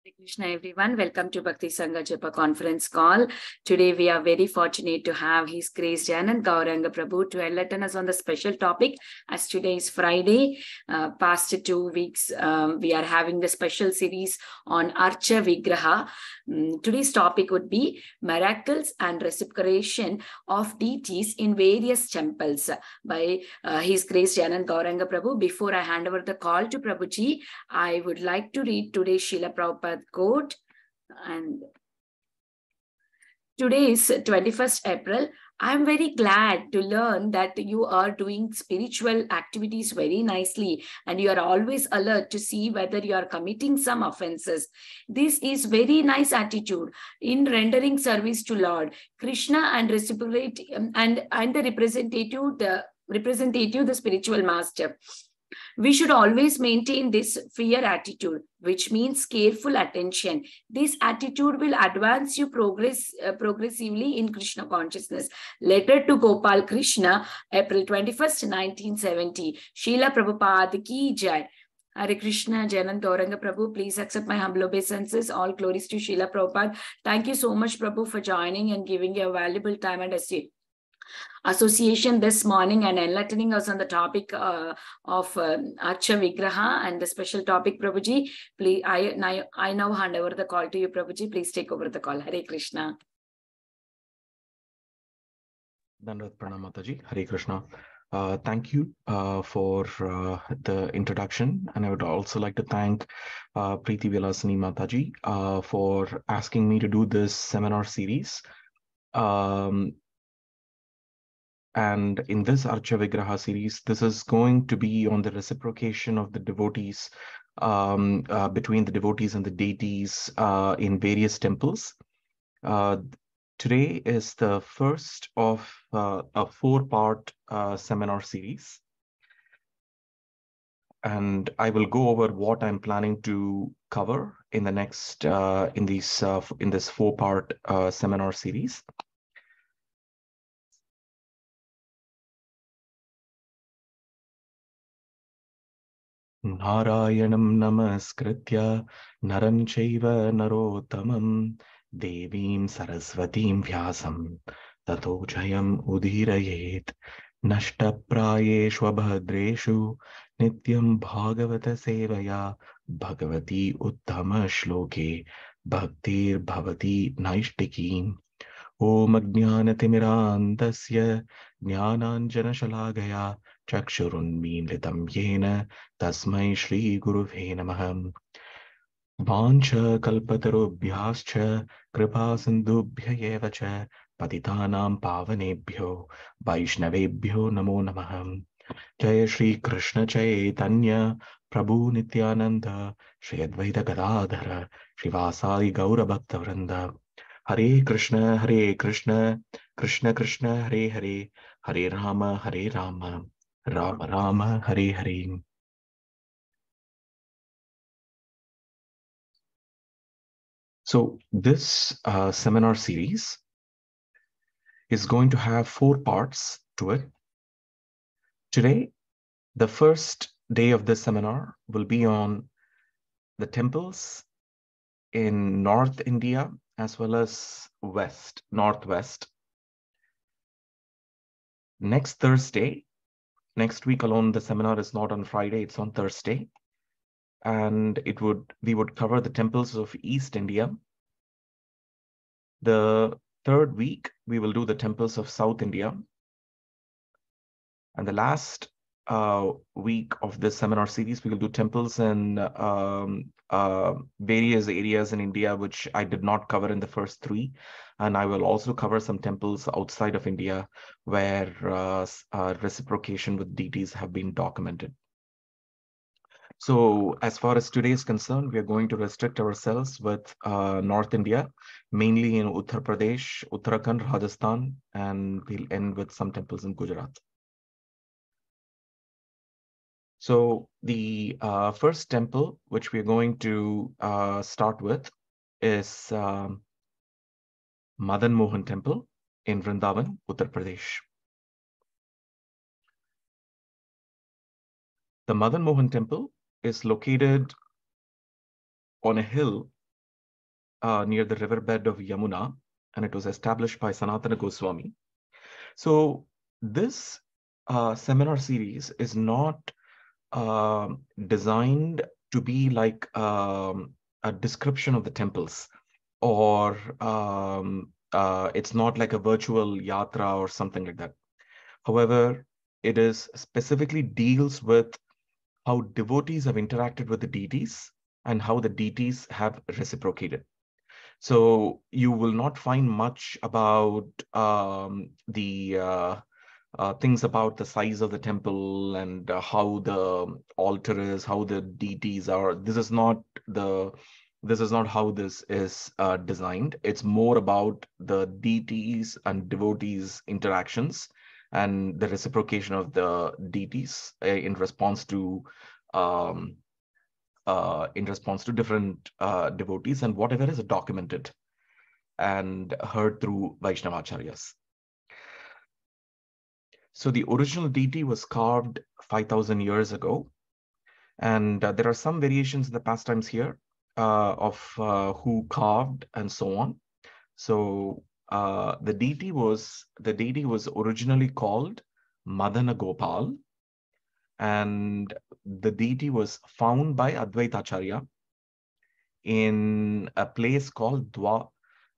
Hare Krishna, everyone. Welcome to Bhakti Sangha Japa conference call. Today, we are very fortunate to have His Grace Jayananda Gauranga Prabhu to enlighten us on the special topic. As today is Friday, past 2 weeks, we are having the special series on Archa Vigraha. Today's topic would be miracles and reciprocation of deities in various temples by His Grace Jayananda Gauranga Prabhu. Before I hand over the call to Prabhuji, I would like to read today's Srila Prabhupada quote. And today is 21st April. I am very glad to learn that you are doing spiritual activities very nicely and you are always alert to see whether you are committing some offenses. This is very nice attitude in rendering service to Lord Krishna and reciprocate and the representative, the spiritual master. We should always maintain this fear attitude, which means careful attention. This attitude will advance you progressively in Krishna consciousness. Letter to Gopal Krishna, April 21st, 1970. Srila Prabhupada ki jai. Hare Krishna, Jayananda Gauranga Prabhu, please accept my humble obeisances. All glories to Srila Prabhupada. Thank you so much, Prabhu, for joining and giving your valuable time and association this morning and enlightening us on the topic of Archa Vigraha and the special topic, Prabhuji. Please, I now hand over the call to you, Prabhuji. Please take over the call. Hare Krishna. Dandavat Pranam Mataji. Hare Krishna. Thank you for the introduction, and I would also like to thank Preeti Vilasani Mataji for asking me to do this seminar series. And in this Archa Vigraha series, this is going to be on the reciprocation of the devotees, between the devotees and the deities in various temples. Today is the first of a 4-part seminar series. And I will go over what I'm planning to cover in the next, in this 4-part seminar series. Narayanam namaskritya naram chaiva narottamam devim saraswatim vyasam tato jayam udhirayet nashtaprayeshu bhadreshu nityam bhagavata sevaya bhagavati uttama shloke bhaktir bhavati naishtikim Om Ajnanatimirandasya Jnananjana Shalagaya Chakshurunmilitam Yena Tasmai Shri Guruve Namah Vancha Kalpatarubhyascha Kripa Sindubhya Yevacha Patitanam Pavanebhyo Vaishnavebhyo Namo Namah Jaya Shri Krishna Chaitanya Prabhu Nityananda Shri Advaita Gadadhara Shivasari Gaura Bhakta Vrinda Hare Krishna, Krishna Krishna, Hare Hare, Hare Rama, Rama Rama, Hare Hare. So this seminar series is going to have 4 parts to it. Today, the first day of this seminar will be on the temples in North India as well as Northwest. Next Thursday, next week alone, the seminar is not on Friday, it's on Thursday. And we would cover the temples of East India. The 3rd week, we will do the temples of South India. And the last week of this seminar series, we will do temples in various areas in India, which I did not cover in the first 3. And I will also cover some temples outside of India where reciprocation with deities have been documented. So as far as today is concerned, we are going to restrict ourselves with North India, mainly in Uttar Pradesh, Uttarakhand, Rajasthan, and we'll end with some temples in Gujarat. So the first temple, which we're going to start with, is Madan Mohan Temple in Vrindavan, Uttar Pradesh. The Madan Mohan Temple is located on a hill near the riverbed of Yamuna, and it was established by Sanatana Goswami. So this seminar series is not designed to be like a description of the temples, or it's not like a virtual yatra or something like that. However, it is specifically deals with how devotees have interacted with the deities and how the deities have reciprocated. So you will not find much about the things about the size of the temple and how the altar is, how the deities are. This is not how this is designed. It's more about the deities and devotees interactions and the reciprocation of the deities um, in response to different devotees, and whatever is documented and heard through Vaishnavacharyas. So the original deity was carved 5,000 years ago, and there are some variations in the pastimes here of who carved and so on. So the deity was originally called Madana Gopal, and the deity was found by Advaitacharya in a place called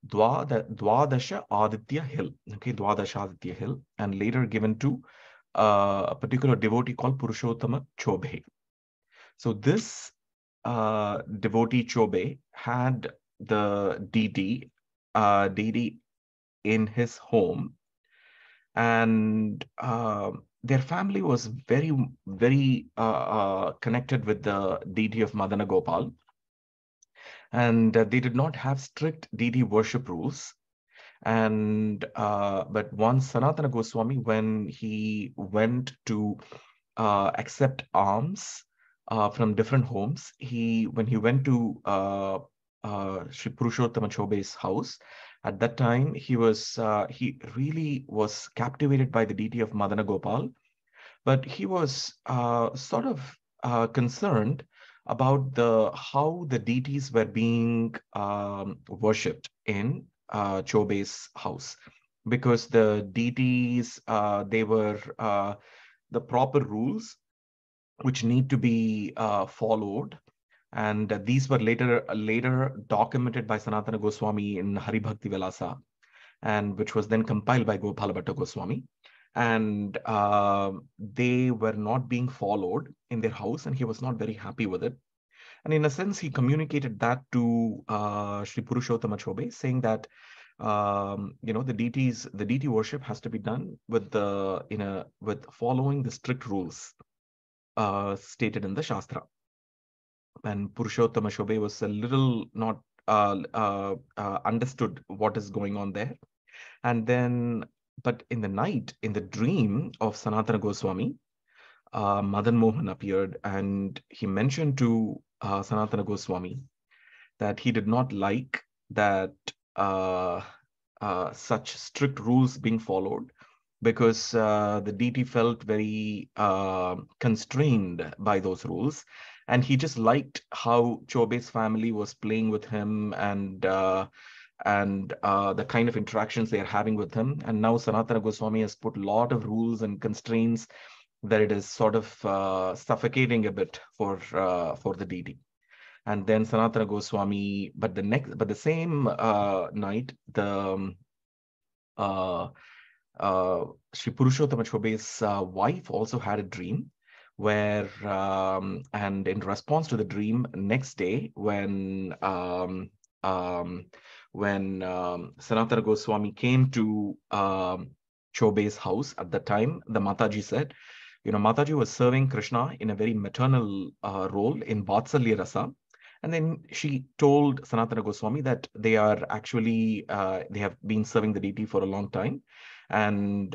Dwadasha Aditya Hill. Okay, Dwadasha Aditya Hill, and later given to a particular devotee called Purushottama Chobhe. So this devotee Chobhe had the deity in his home, and their family was very, very connected with the deity of Madana Gopal, and they did not have strict deity worship rules. And but once Sanatana Goswami, when he went to accept alms from different homes, when he went to Sri Purushottama Chobe's house, at that time he really was captivated by the deity of Madana Gopal, but he was sort of concerned about how the deities were being worshipped in Chobe's house, because the deities they were the proper rules which need to be followed, and these were later documented by Sanatana Goswami in Hari Bhakti Vilasa, and which was then compiled by Gopala Bhatta Goswami. And they were not being followed in their house, and he was not very happy with it. And in a sense, he communicated that to Sri Purushottama Chobe, saying that the deity worship has to be done with following the strict rules stated in the Shastra. And Purushottama Chobe was a little not understood what is going on there. And then, but in the night, in the dream of Sanatana Goswami, Madan Mohan appeared, and he mentioned to Sanatana Goswami that he did not like that such strict rules being followed, because the deity felt very constrained by those rules, and he just liked how Chobe's family was playing with him, and the kind of interactions they are having with him. And now Sanatana Goswami has put a lot of rules and constraints that it is sort of suffocating a bit for the deity. And then Sanatana Goswami, but the same night, the Sri Purushottama Chobe's wife also had a dream where, and in response to the dream, next day when Sanatana Goswami came to Chobe's house, at the time, the Mataji said, Mataji was serving Krishna in a very maternal role in Vatsalya Rasa. And then she told Sanatana Goswami that they are actually, they have been serving the deity for a long time, and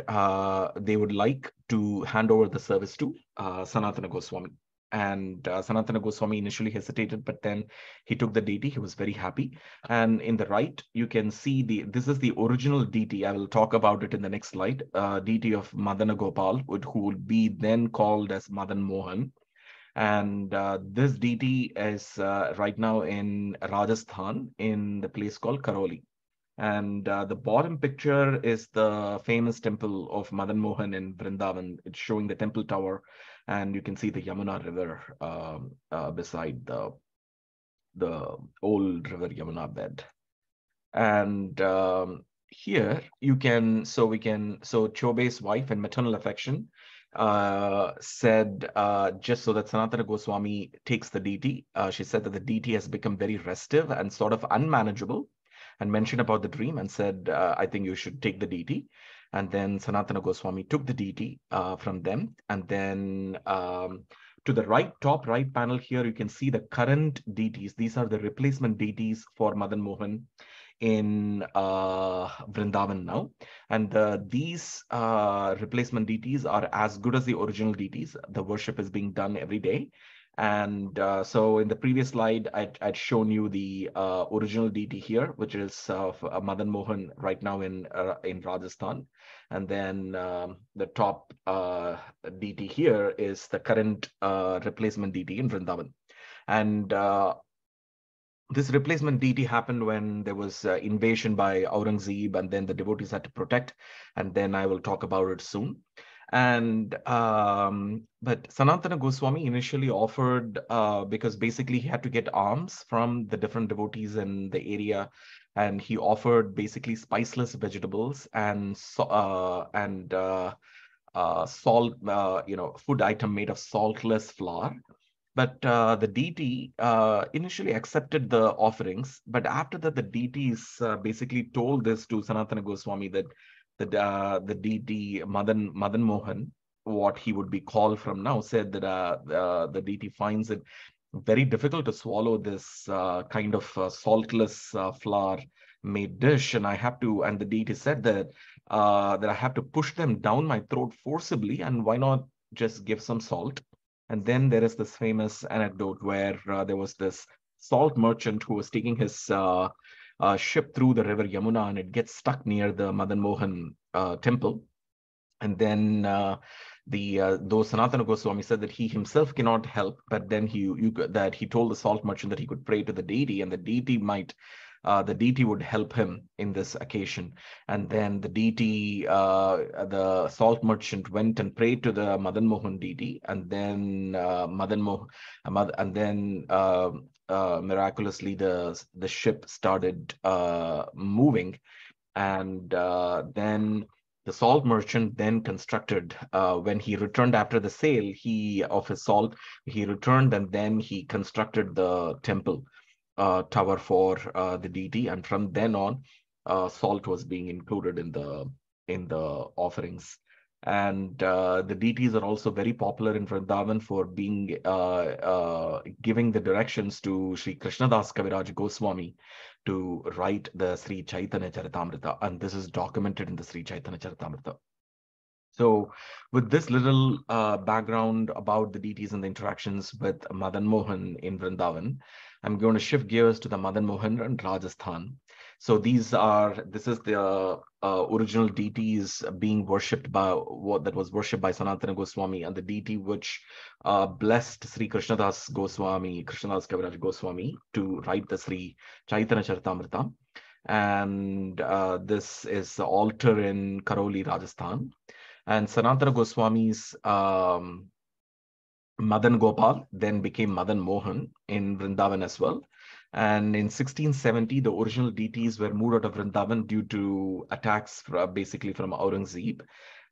they would like to hand over the service to Sanatana Goswami. And Sanatana Goswami initially hesitated, but then he took the deity. He was very happy. And in the right, you can see this is the original deity. I will talk about it in the next slide. Deity of Madana Gopal, who would be then called as Madan Mohan. And this deity is right now in Rajasthan in the place called Karoli. And the bottom picture is the famous temple of Madan Mohan in Vrindavan. It's showing the temple tower, and you can see the Yamuna River beside the old river Yamuna bed. And here you can, so Chobe's wife and maternal affection said, just so that Sanatana Goswami takes the deity, she said that the deity has become very restive and sort of unmanageable, and mentioned about the dream and said, I think you should take the deity. And then Sanatana Goswami took the deity from them. And then to the top right panel here, you can see the current deities. These are the replacement deities for Madan Mohan in Vrindavan now. And these replacement deities are as good as the original deities. The worship is being done every day. And so in the previous slide, I'd shown you the original deity here, which is Madan Mohan right now in Rajasthan. And then the top deity here is the current replacement deity in Vrindavan. And this replacement deity happened when there was invasion by Aurangzeb, and then the devotees had to protect. And then I will talk about it soon. And but Sanatana Goswami initially offered, because basically he had to get alms from the different devotees in the area, and he offered basically spiceless vegetables and salt, food item made of saltless flour. But the deity initially accepted the offerings, but after that, the deities basically told this to Sanatana Goswami that the deity Madan Mohan, what he would be called from now, said that the deity finds it very difficult to swallow this kind of saltless flour made dish, and the deity said that I have to push them down my throat forcibly, and why not just give some salt? And then there is this famous anecdote where there was this salt merchant who was taking his ship through the river Yamuna, and it gets stuck near the Madan Mohan temple. And then though Sanatana Goswami said that he himself cannot help, but then he told the salt merchant that he could pray to the deity, and the deity would help him in this occasion. And then the salt merchant went and prayed to the Madan Mohan deity, and then miraculously the ship started moving, and then the salt merchant then constructed, when he returned after the sale of his salt, he returned and then he constructed the temple tower for the deity, and from then on, salt was being included in the offerings. And the deities are also very popular in Vrindavan for being giving the directions to Sri Krishnadas Kaviraj Goswami to write the Sri Chaitanya Charitamrita, and this is documented in the Sri Chaitanya Charitamrita. So with this little background about the deities and the interactions with Madan Mohan in Vrindavan, I'm going to shift gears to the Madan Mohan in Rajasthan. So this is the original deities being worshipped that was worshipped by Sanatana Goswami, and the deity which blessed Sri Krishnadas Kaviraj Goswami to write the Sri Chaitanya Charitamrita. And this is the altar in Karoli, Rajasthan. And Sanatana Goswami's Madan Gopal then became Madan Mohan in Vrindavan as well. And in 1670, the original deities were moved out of Vrindavan due to attacks basically from Aurangzeb.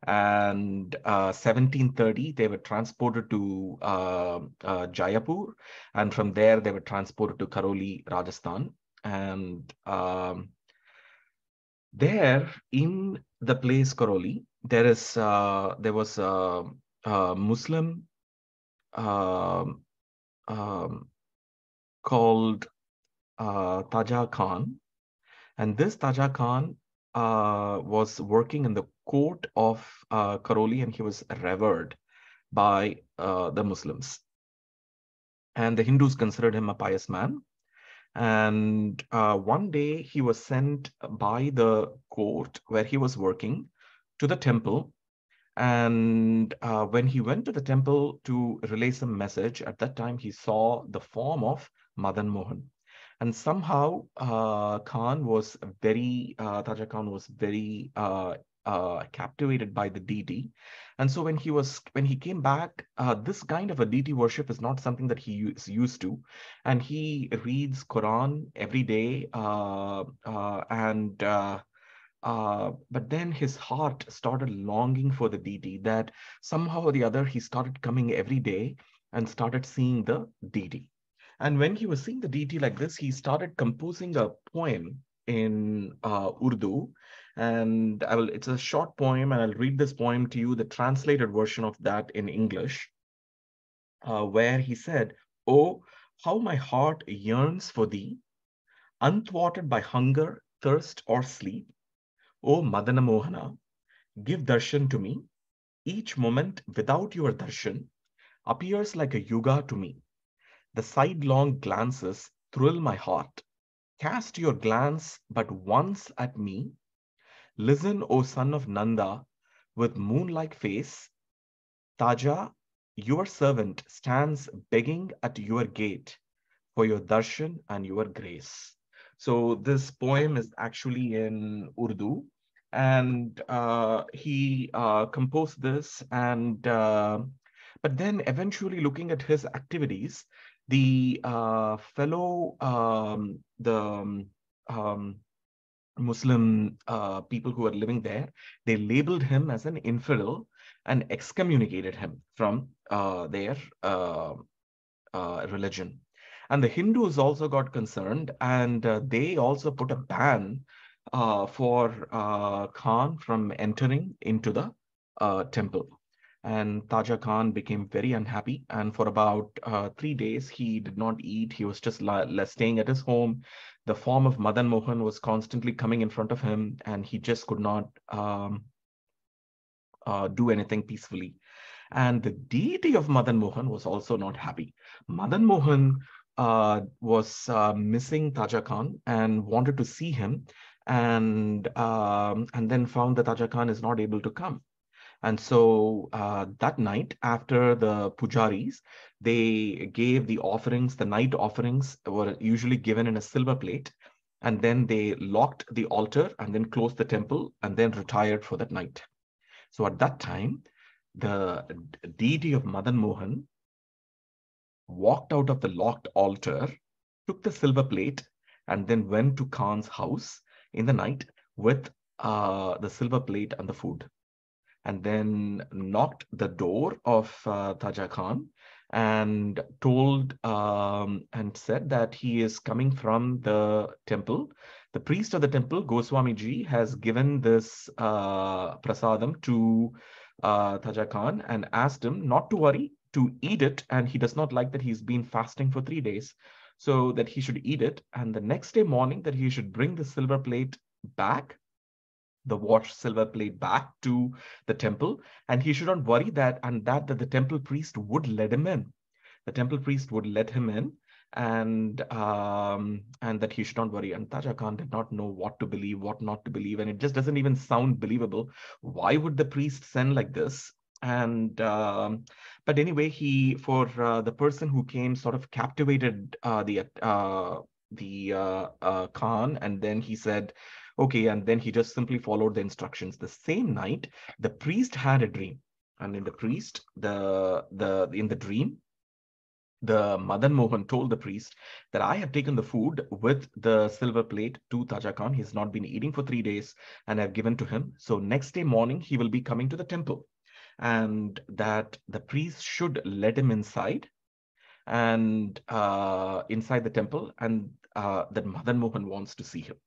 And 1730, they were transported to Jaipur, and from there they were transported to Karoli, Rajasthan. And there in the place Karoli, there was a Muslim called Taja Khan, and this Taja Khan was working in the court of Karoli, and he was revered by the Muslims, and the Hindus considered him a pious man. And one day he was sent by the court where he was working to the temple And when he went to the temple to relay some message, at that time he saw the form of Madan Mohan. And somehow Taja Khan was very captivated by the deity. And so when he came back, this kind of a deity worship is not something that he is used to. And he reads Quran every day, but then his heart started longing for the deity, that somehow or the other he started coming every day and started seeing the deity. And when he was seeing the deity like this, he started composing a poem in Urdu. And it's a short poem, and I'll read this poem to you, the translated version of that in English, where he said, "Oh, how my heart yearns for thee, unthwarted by hunger, thirst, or sleep. O Madana Mohana, give darshan to me. Each moment without your darshan appears like a yuga to me. The sidelong glances thrill my heart. Cast your glance but once at me. Listen, O son of Nanda, with moon-like face. Taja, your servant, stands begging at your gate for your darshan and your grace." So this poem is actually in Urdu, and he composed this. And but then eventually, looking at his activities, the um, Muslim people who were living there, they labeled him as an infidel and excommunicated him from their religion. And the Hindus also got concerned, and they also put a ban for Khan from entering into the temple. And Taja Khan became very unhappy. And for about 3 days, he did not eat. He was just staying at his home. The form of Madan Mohan was constantly coming in front of him, and he just could not do anything peacefully. And the deity of Madan Mohan was also not happy. Madan Mohan was missing Taja Khan and wanted to see him, and then found that Taja Khan is not able to come. And so that night, after the pujaris, they gave the offerings. The night offerings were usually given in a silver plate, and then they locked the altar and then closed the temple and then retired for that night. So at that time, the deity of Madan Mohan walked out of the locked altar, took the silver plate, and then went to Khan's house in the night with the silver plate and the food, and then knocked the door of Taja Khan and told and said that he is coming from the temple. The priest of the temple, Goswami Ji, has given this prasadam to Taja Khan and asked him not to worry, to eat it. And he does not like that he's been fasting for 3 days. So that he should eat it. And the next day morning, that he should bring the silver plate back, the washed silver plate back to the temple, and he should not worry that the temple priest would let him in. The temple priest would let him in, and that he should not worry. And Taja Khan did not know what to believe, what not to believe, and it just doesn't even sound believable. Why would the priest send like this? And but anyway, he for the person who came, sort of captivated the Khan, and then he said, okay, and then he just simply followed the instructions. The same night, the priest had a dream, and in the priest, the in the dream, the Madan Mohan told the priest that I have taken the food with the silver plate to Taja Khan. He's not been eating for 3 days, and I've given to him. So next day morning, he will be coming to the temple, and that the priest should let him inside, and inside the temple, and that Madan Mohan wants to see him.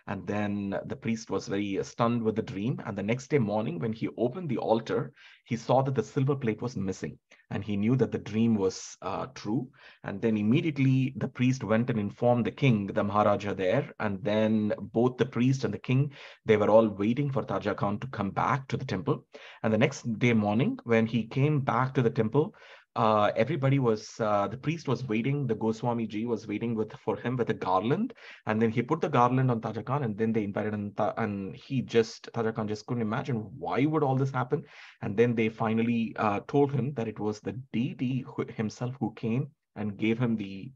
And then the priest was very stunned with the dream. And the next day morning, when he opened the altar, he saw that the silver plate was missing. And he knew that the dream was true. And then immediately the priest went and informed the king, the Maharaja there. And then both the priest and the king, they were all waiting for Taja Khan to come back to the temple. And the next day morning, when he came back to the temple, everybody was, the priest was waiting, the Goswami ji was waiting for him with a garland, and then he put the garland on Taja Khan, and then they invited him, and Taja Khan just couldn't imagine why would all this happen, and then they finally told him that it was the deity himself who came and gave him the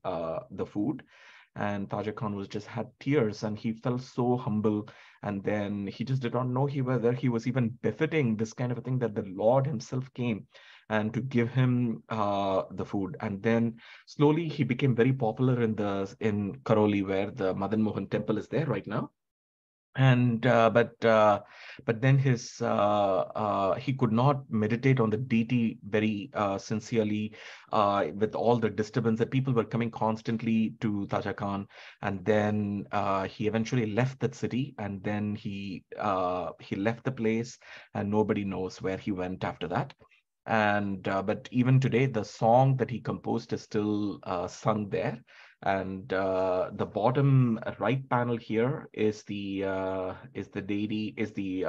food. And Taja Khan was just had tears, and he felt so humble. And then he just did not know whether he was even befitting this kind of a thing, that the Lord himself came and to give him the food. And then slowly he became very popular in Karoli, where the Madan Mohan temple is there right now. And but then he could not meditate on the deity very sincerely, with all the disturbance that people were coming constantly to Taja Khan. And then he eventually left that city, and then he left the place, and nobody knows where he went after that. And but even today, the song that he composed is still sung there. And the bottom right panel here is the deity, is the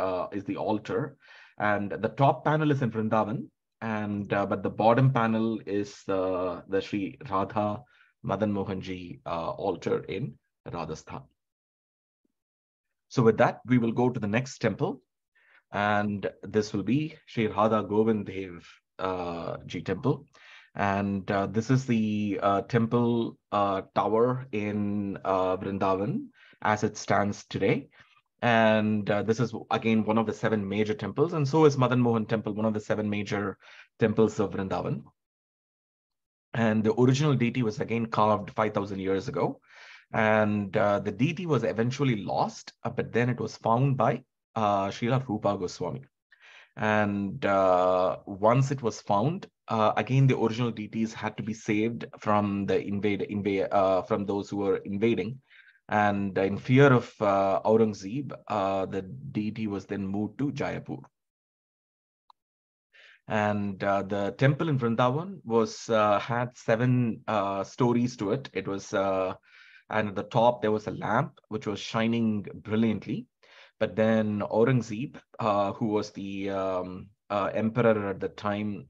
altar, and the top panel is in Vrindavan, and but the bottom panel is the Sri Radha Madan Mohanji altar in Rajasthan. So with that, we will go to the next temple, and this will be Sri Radha Govind Dev Ji temple. And this is the temple tower in Vrindavan as it stands today. And this is again one of the 7 major temples, and so is Madan Mohan temple, one of the 7 major temples of Vrindavan. And the original deity was again carved 5,000 years ago. And the deity was eventually lost, but then it was found by Srila Rupa Goswami. And once it was found, again, the original deities had to be saved from the from those who were invading. And in fear of Aurangzeb, the deity was then moved to Jaipur. And the temple in Vrindavan had 7 stories to it. It was, and at the top there was a lamp which was shining brilliantly. But then Aurangzeb, who was the emperor at the time,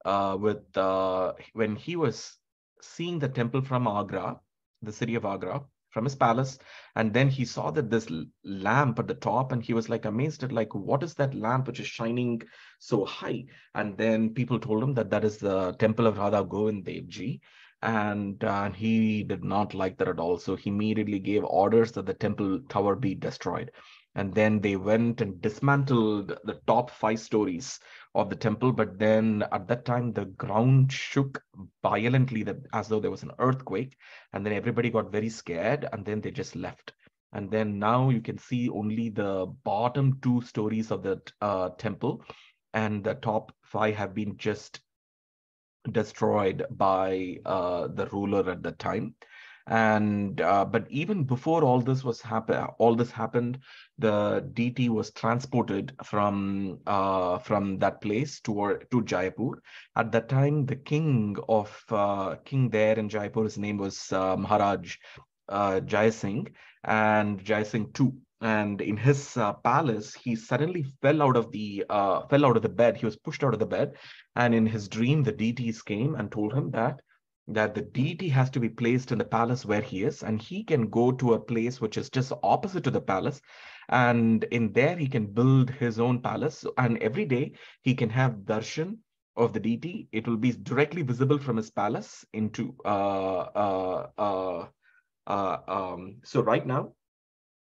when he was seeing the temple from Agra, the city of Agra, from his palace, and then he saw that this lamp at the top, and he was like amazed at like, what is that lamp which is shining so high? And then people told him that that is the temple of Radha Govind Dev Ji. And he did not like that at all. So he immediately gave orders that the temple tower be destroyed. And then they went and dismantled the top 5 stories of the temple. But then at that time, the ground shook violently, that as though there was an earthquake. And then everybody got very scared, and then they just left. And then now you can see only the bottom 2 stories of the temple, and the top 5 have been just destroyed by the ruler at the time. And but even before all this happened, the deity was transported from that place to Jaipur. At that time, the king there in Jaipur, his name was Maharaj Jai Singh, and Jai Singh II. And in his palace, he suddenly fell out of the bed. He was pushed out of the bed, and in his dream, the deities came and told him that the deity has to be placed in the palace where he is, and he can go to a place which is just opposite to the palace, and in there he can build his own palace, and every day he can have darshan of the deity. It will be directly visible from his palace into so right now,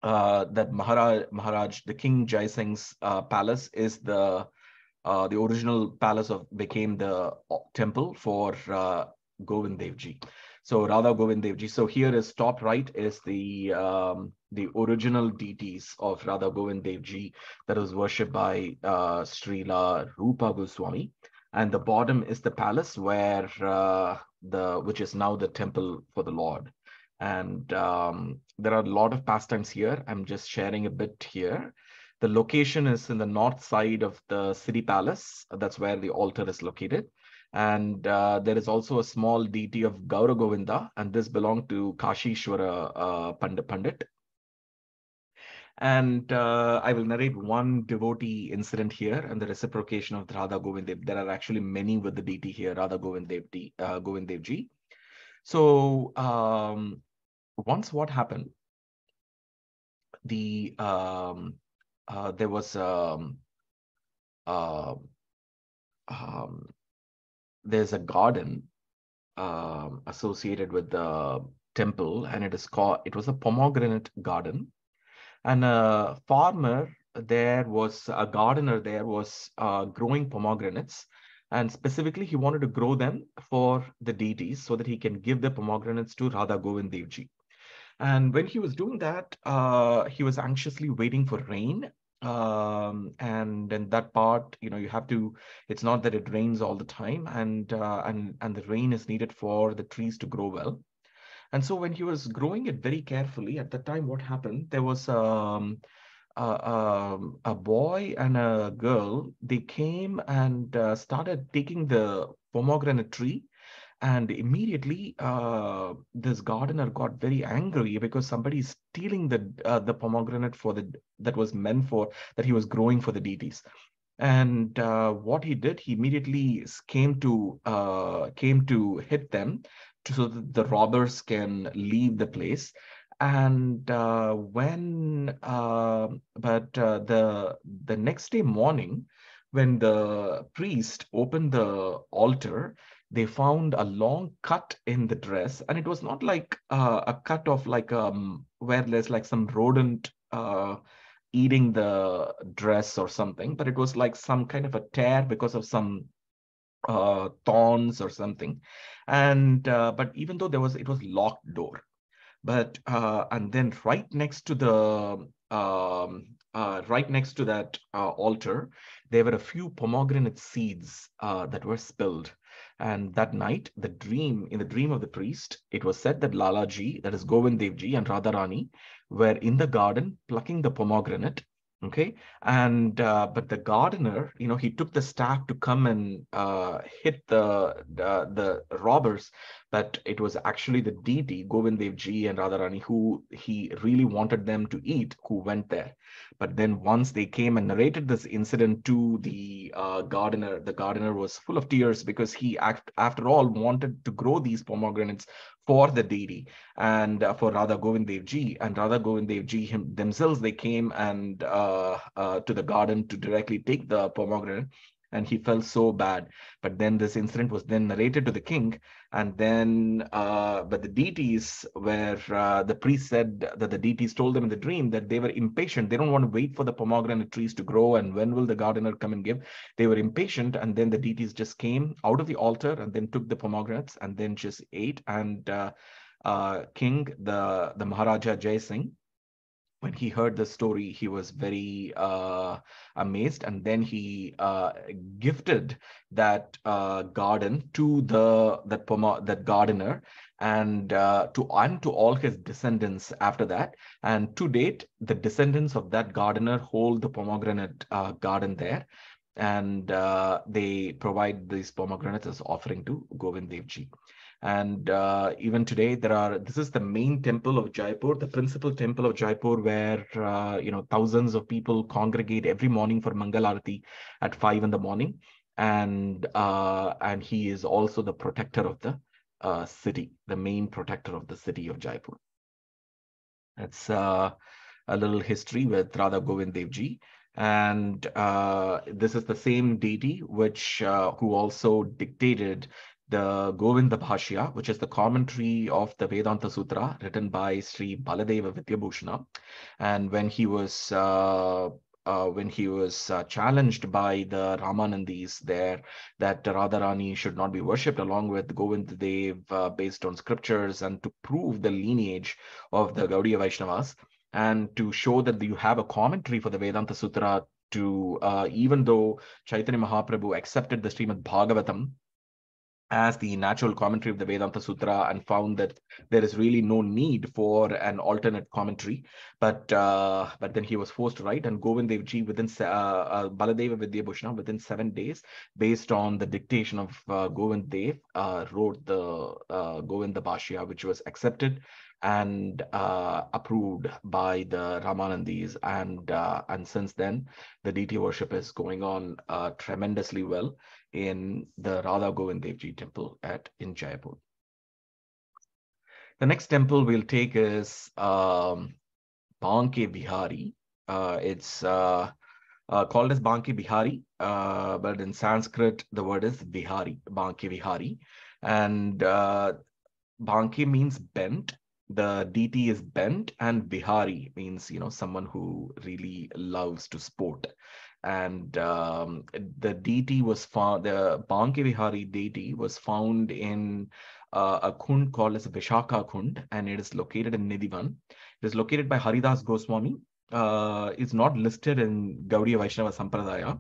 that Maharaj, the King Jai Singh's palace is the original palace became the temple for Govind Dev Ji. So Radha Govind Dev Ji. So here is top right is the original deities of Radha Govind Dev Ji that was worshipped by Srila Rupa Goswami. And the bottom is the palace where which is now the temple for the Lord. And there are a lot of pastimes here. I'm just sharing a bit here. The location is in the north side of the city palace. That's where the altar is located. And there is also a small deity of Gaura Govinda, and this belonged to Kashishwara Pandit. And I will narrate one devotee incident here and the reciprocation of Radha Govind Dev. There are actually many with the deity here, Radha Govind Dev Ji. So once what happened, there was uh, um, there's a garden associated with the temple, and it was a pomegranate garden. And a gardener there was growing pomegranates. And specifically, he wanted to grow them for the deities so that he can give the pomegranates to Radha Govind Dev Ji. And when he was doing that, he was anxiously waiting for rain. And in that part, you have to. It's not that it rains all the time, and the rain is needed for the trees to grow well. And so when he was growing it very carefully, at that time, what happened? There was a boy and a girl. They came and started taking the pomegranate tree, and immediately, this gardener got very angry because somebody is stealing the pomegranate that was meant for that he was growing for the deities. And what he did, he immediately came to hit them, so that the robbers can leave the place. And when but the next day morning, when the priest opened the altar, they found a long cut in the dress, and it was not like a cut of like where there's like some rodent eating the dress or something, but it was like some kind of a tear because of some thorns or something. And but even though it was locked door. But and then right next to that altar, there were a few pomegranate seeds that were spilled. And that night, in the dream of the priest, it was said that Lalaji, that is Govind Dev Ji, and Radharani were in the garden plucking the pomegranate. Okay, and but the gardener, he took the staff to come and hit the robbers, but it was actually the deity, Govind Dev Ji and Radharani, who he really wanted them to eat, who went there. But then once they came and narrated this incident to the gardener was full of tears because after all, wanted to grow these pomegranates for the deity and for Radha Govind Dev Ji. And Radha Govind Dev Ji themselves, they came and to the garden to directly take the pomegranate, and he felt so bad. But then this incident was then narrated to the king, and then but the deities the priest said that the deities told them in the dream that they were impatient. They don't want to wait for the pomegranate trees to grow, and when will the gardener come and give? They were impatient, and then the deities just came out of the altar and then took the pomegranates and then just ate. And king, the Maharaja Jai Singh, when he heard the story, he was very amazed, and then he gifted that garden to that gardener, and to all his descendants after that. And to date, the descendants of that gardener hold the pomegranate garden there, and they provide these pomegranates as offering to Govind Dev Ji. And even today, this is the main temple of Jaipur, the principal temple of Jaipur, where thousands of people congregate every morning for Mangal Arati at 5 in the morning. And he is also the protector of the city, the main protector of the city of Jaipur. That's a little history with Radha Govind Dev Ji. And this is the same deity who also dictated the Govinda Bhashya, which is the commentary of the Vedanta Sutra written by Sri Baladeva Vidyabhushana. And when he was challenged by the Ramanandis there that Radharani should not be worshipped along with Govinda Dev based on scriptures, and to prove the lineage of the Gaudiya Vaishnavas, and to show that you have a commentary for the Vedanta Sutra even though Chaitanya Mahaprabhu accepted the Srimad Bhagavatam as the natural commentary of the Vedanta Sutra and found that there is really no need for an alternate commentary. But then he was forced to write, and Govind Dev Ji Baladeva Vidyabhushana within 7 days, based on the dictation of Govind Dev, wrote the Govinda Bhashya, which was accepted and approved by the Ramanandis, and since then the deity worship is going on tremendously well in the Radha Govind Dev Ji temple in Jaipur. The next temple we'll take is Banke Vihari. It's called as Banke Bihari, but in Sanskrit the word is Vihari, Banke Vihari, and Banke means bent. The deity is bent, and Bihari means, someone who really loves to sport. And the deity was found, the Banke Vihari deity was found in a kund called as Vishaka Kund, and it is located in Nidhivan. It is located by Haridas Goswami. It's not listed in Gaudiya Vaishnava Sampradaya,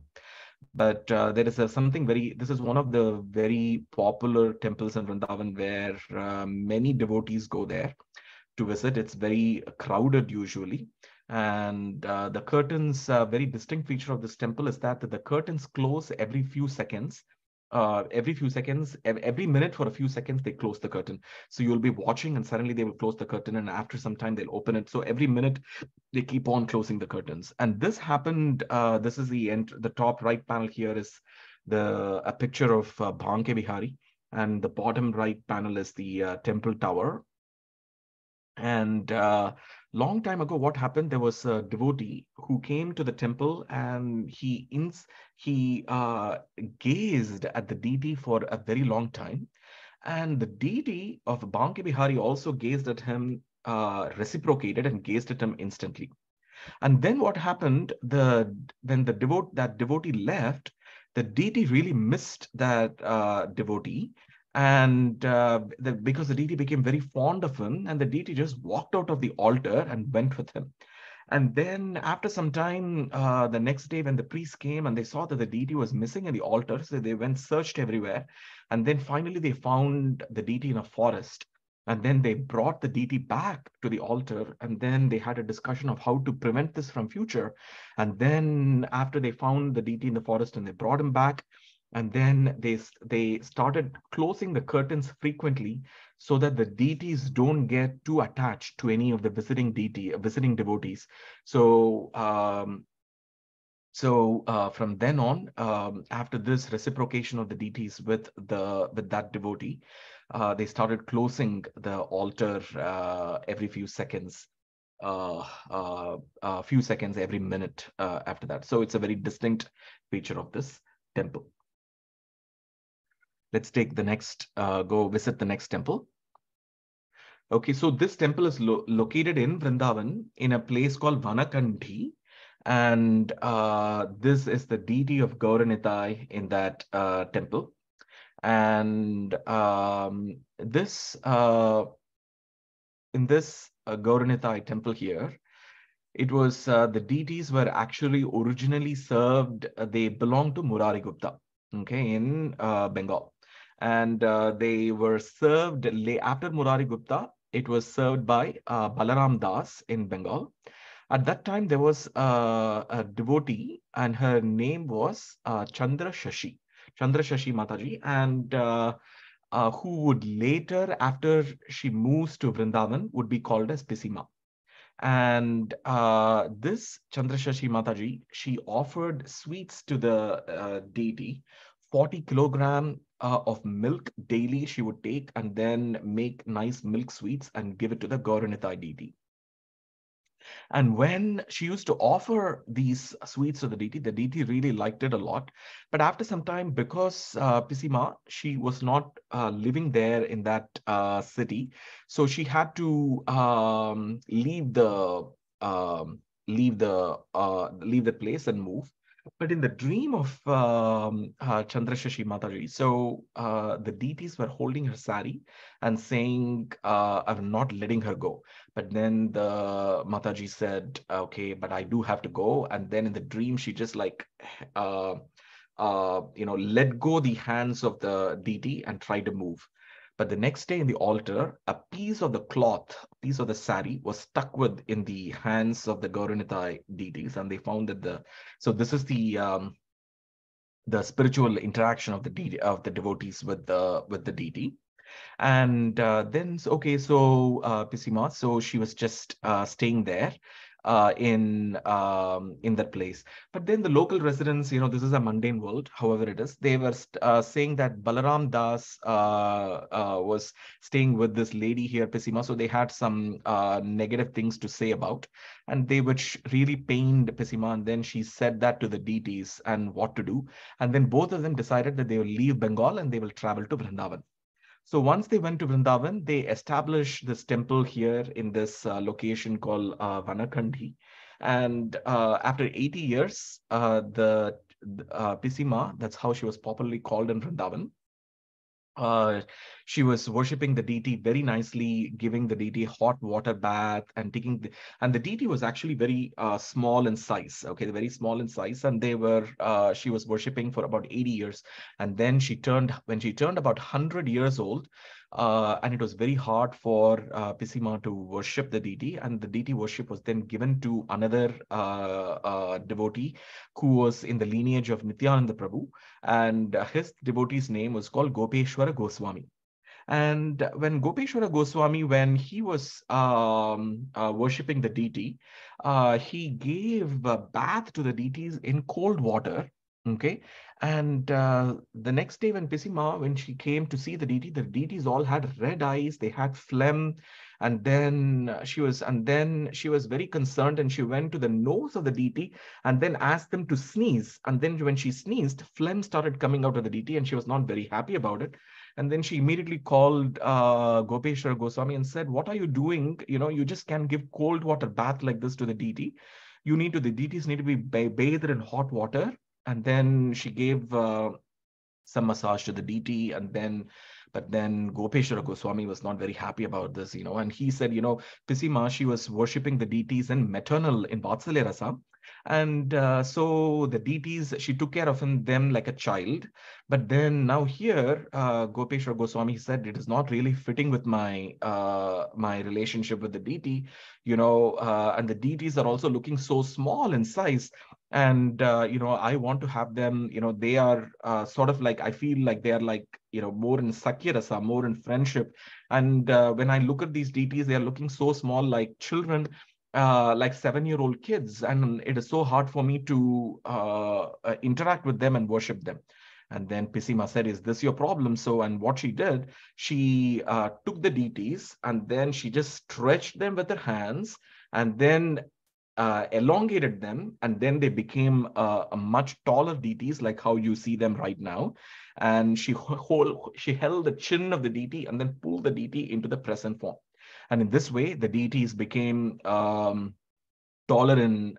but there is this is one of the very popular temples in Vrindavan where many devotees go there to visit. It's very crowded usually. And the curtains, very distinct feature of this temple is that the curtains close every few seconds. Every minute for a few seconds, they close the curtain. So you'll be watching and suddenly they will close the curtain, and after some time they'll open it. So every minute they keep on closing the curtains. And this happened, this is the top right panel here is a picture of Banke Vihari, and the bottom right panel is the temple tower. And long time ago, what happened? There was a devotee who came to the temple, and he gazed at the deity for a very long time. And the deity of Banke Bihari also gazed at him, reciprocated and gazed at him instantly. And then what happened? When that devotee left, the deity really missed that devotee, and because the deity became very fond of him, and the deity just walked out of the altar and went with him. And then after some time, the next day when the priest came and they saw that the deity was missing in the altar, so they searched everywhere. And then finally they found the deity in a forest. And then they brought the deity back to the altar, and then they had a discussion of how to prevent this from future. And then after they found the deity in the forest and they brought him back, and then they started closing the curtains frequently so that the deities don't get too attached to any of the visiting devotees. So from then on, after this reciprocation of the deities with that devotee, they started closing the altar every few seconds, few seconds every minute after that. So it's a very distinct feature of this temple. Let's take the next, go visit the next temple. Okay, so this temple is located in Vrindavan in a place called Vanakandhi. And this is the deity of Gauranitai in that temple. And in this Gauranitai temple here, it was the deities were actually originally served, they belonged to Murari Gupta, okay, in Bengal. And they were served after Murari Gupta. It was served by Balaram Das in Bengal. At that time, there was a devotee, and her name was Chandra Shashi Mataji, and who would later, after she moves to Vrindavan, would be called as Pisima. And this Chandra Shashi Mataji, she offered sweets to the deity. 40 kilogram of milk daily she would take, and then make nice milk sweets and give it to the Gauranitai deity. And when she used to offer these sweets to the deity really liked it a lot. But after some time, because Pisima, she was not living there in that city, so she had to leave the place and move. But in the dream of Chandra Shashi Mataji, so the deities were holding her sari and saying, I'm not letting her go. But then the Mataji said, okay, but I do have to go. And then in the dream, she just let go the hands of the deity and try to move. But the next day in the altar, a piece of the cloth, a piece of the sari was stuck in the hands of the Gauranitai deities, and they found that so this is the spiritual interaction of the devotees with the deity. And then, Pisima, so she was just staying there in that place. But then the local residents, this is a mundane world, however it is, they were saying that Balaram Das was staying with this lady here, Pisima. So they had some negative things to say about, and which really pained Pisima. And then she said that to the deities and what to do. And then both of them decided that they will leave Bengal and they will travel to Vrindavan. So once they went to Vrindavan, they established this temple here in this location called Vanakandi. And after 80 years, Pisima, that's how she was popularly called in Vrindavan, she was worshipping the deity very nicely, giving the deity hot water bath and and the deity was actually very small in size. Okay, very small in size, and she was worshipping for about 80 years, and then when she turned about 100 years old, and it was very hard for Pisima to worship the deity, and the deity worship was then given to another devotee who was in the lineage of Nityananda Prabhu, and his devotee's name was called Gopeshwara Goswami. And when Gopeshwara Goswami, when he was worshipping the deity, he gave a bath to the deities in cold water. Okay, and the next day when Pisima, when she came to see the deities all had red eyes, they had phlegm, and then she was very concerned, and she went to the nose of the deity and then asked them to sneeze. And then when she sneezed, phlegm started coming out of the deity, and she was not very happy about it. And then she immediately called Gopeshwara Goswami and said, "What are you doing? You just can't give cold water bath like this to the deity. The deities need to be bathed in hot water." And then she gave some massage to the deity, but then Gopeshwara Goswami was not very happy about this, and he said, Pisima, she was worshipping the deities in Vatsalya Rasa. And so the deities, she took care of them like a child. But then now here, Gopeshwara Goswami said, it is not really fitting with my relationship with the deity, and the deities are also looking so small in size. And I want to have them, they are sort of like, I feel like they are like, more in Sakya Rasa, more in friendship. And when I look at these deities, they are looking so small, like children, like 7-year-old kids, and it is so hard for me to interact with them and worship them. And then Pisima said, "Is this your problem?" So, and what she did, she took the deities and then she just stretched them with her hands, and then elongated them, and then they became a much taller deities, like how you see them right now. And she held the chin of the deity and then pulled the deity into the present form. And in this way, the deities became taller in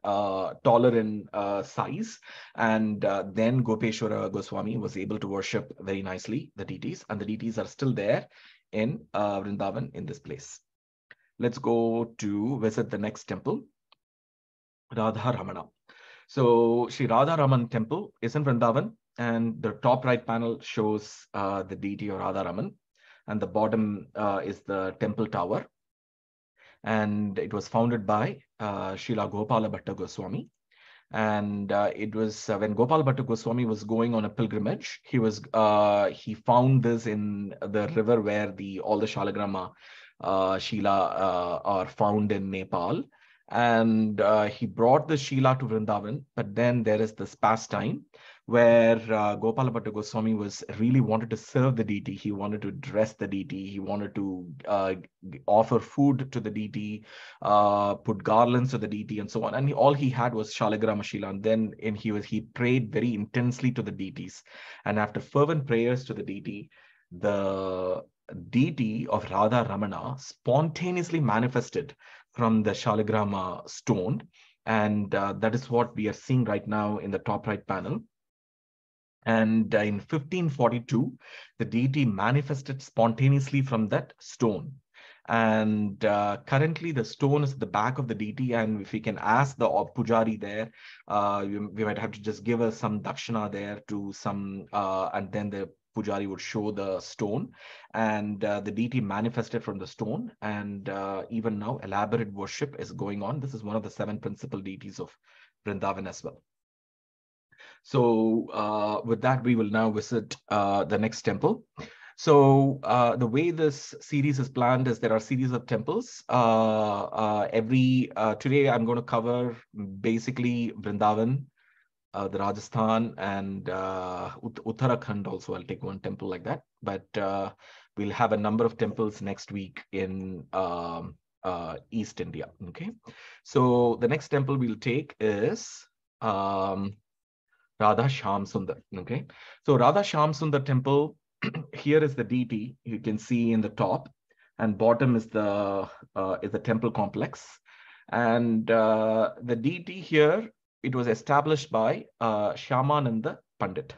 size. And then Gopeshwara Goswami was able to worship very nicely the deities, and the deities are still there in Vrindavan in this place. Let's go to visit the next temple, Radha Ramana. So Sri Radha Raman temple is in Vrindavan, and the top right panel shows the deity of Radha Raman, and the bottom is the temple tower. And it was founded by Srila Gopala Bhatta Goswami. And it was when Gopal Bhatta Goswami was going on a pilgrimage, he found this in the river where all the Shalagrama Shila are found in Nepal. And he brought the Shila to Vrindavan. But then there is this pastime where Gopala Bhatta Goswami really wanted to serve the deity. He wanted to dress the deity. He wanted to offer food to the deity, put garlands to the deity, and so on. And all he had was Shalagrama Shila. And then he prayed very intensely to the deities. And after fervent prayers to the deity of Radha Ramana spontaneously manifested from the Shalagrama stone. And that is what we are seeing right now in the top right panel. And in 1542, the deity manifested spontaneously from that stone. And currently the stone is at the back of the deity, and if we can ask the pujari there, we might have to just give us some dakshina there to some, and then the pujari would show the stone, and the deity manifested from the stone. And even now elaborate worship is going on. This is one of the 7 principal deities of Vrindavan as well. So with that, we will now visit the next temple. So the way this series is planned is there are series of temples. Today I'm going to cover basically Vrindavan, the Rajasthan, and Uttarakhand also. I'll take one temple like that. But we'll have a number of temples next week in East India. Okay. So the next temple we'll take is Radha Shyam Sundar. Okay. So Radha Shyam Sundar temple, here is the deity you can see in the top, and bottom is the temple complex. And the deity here, it was established by Shyamananda Pandit.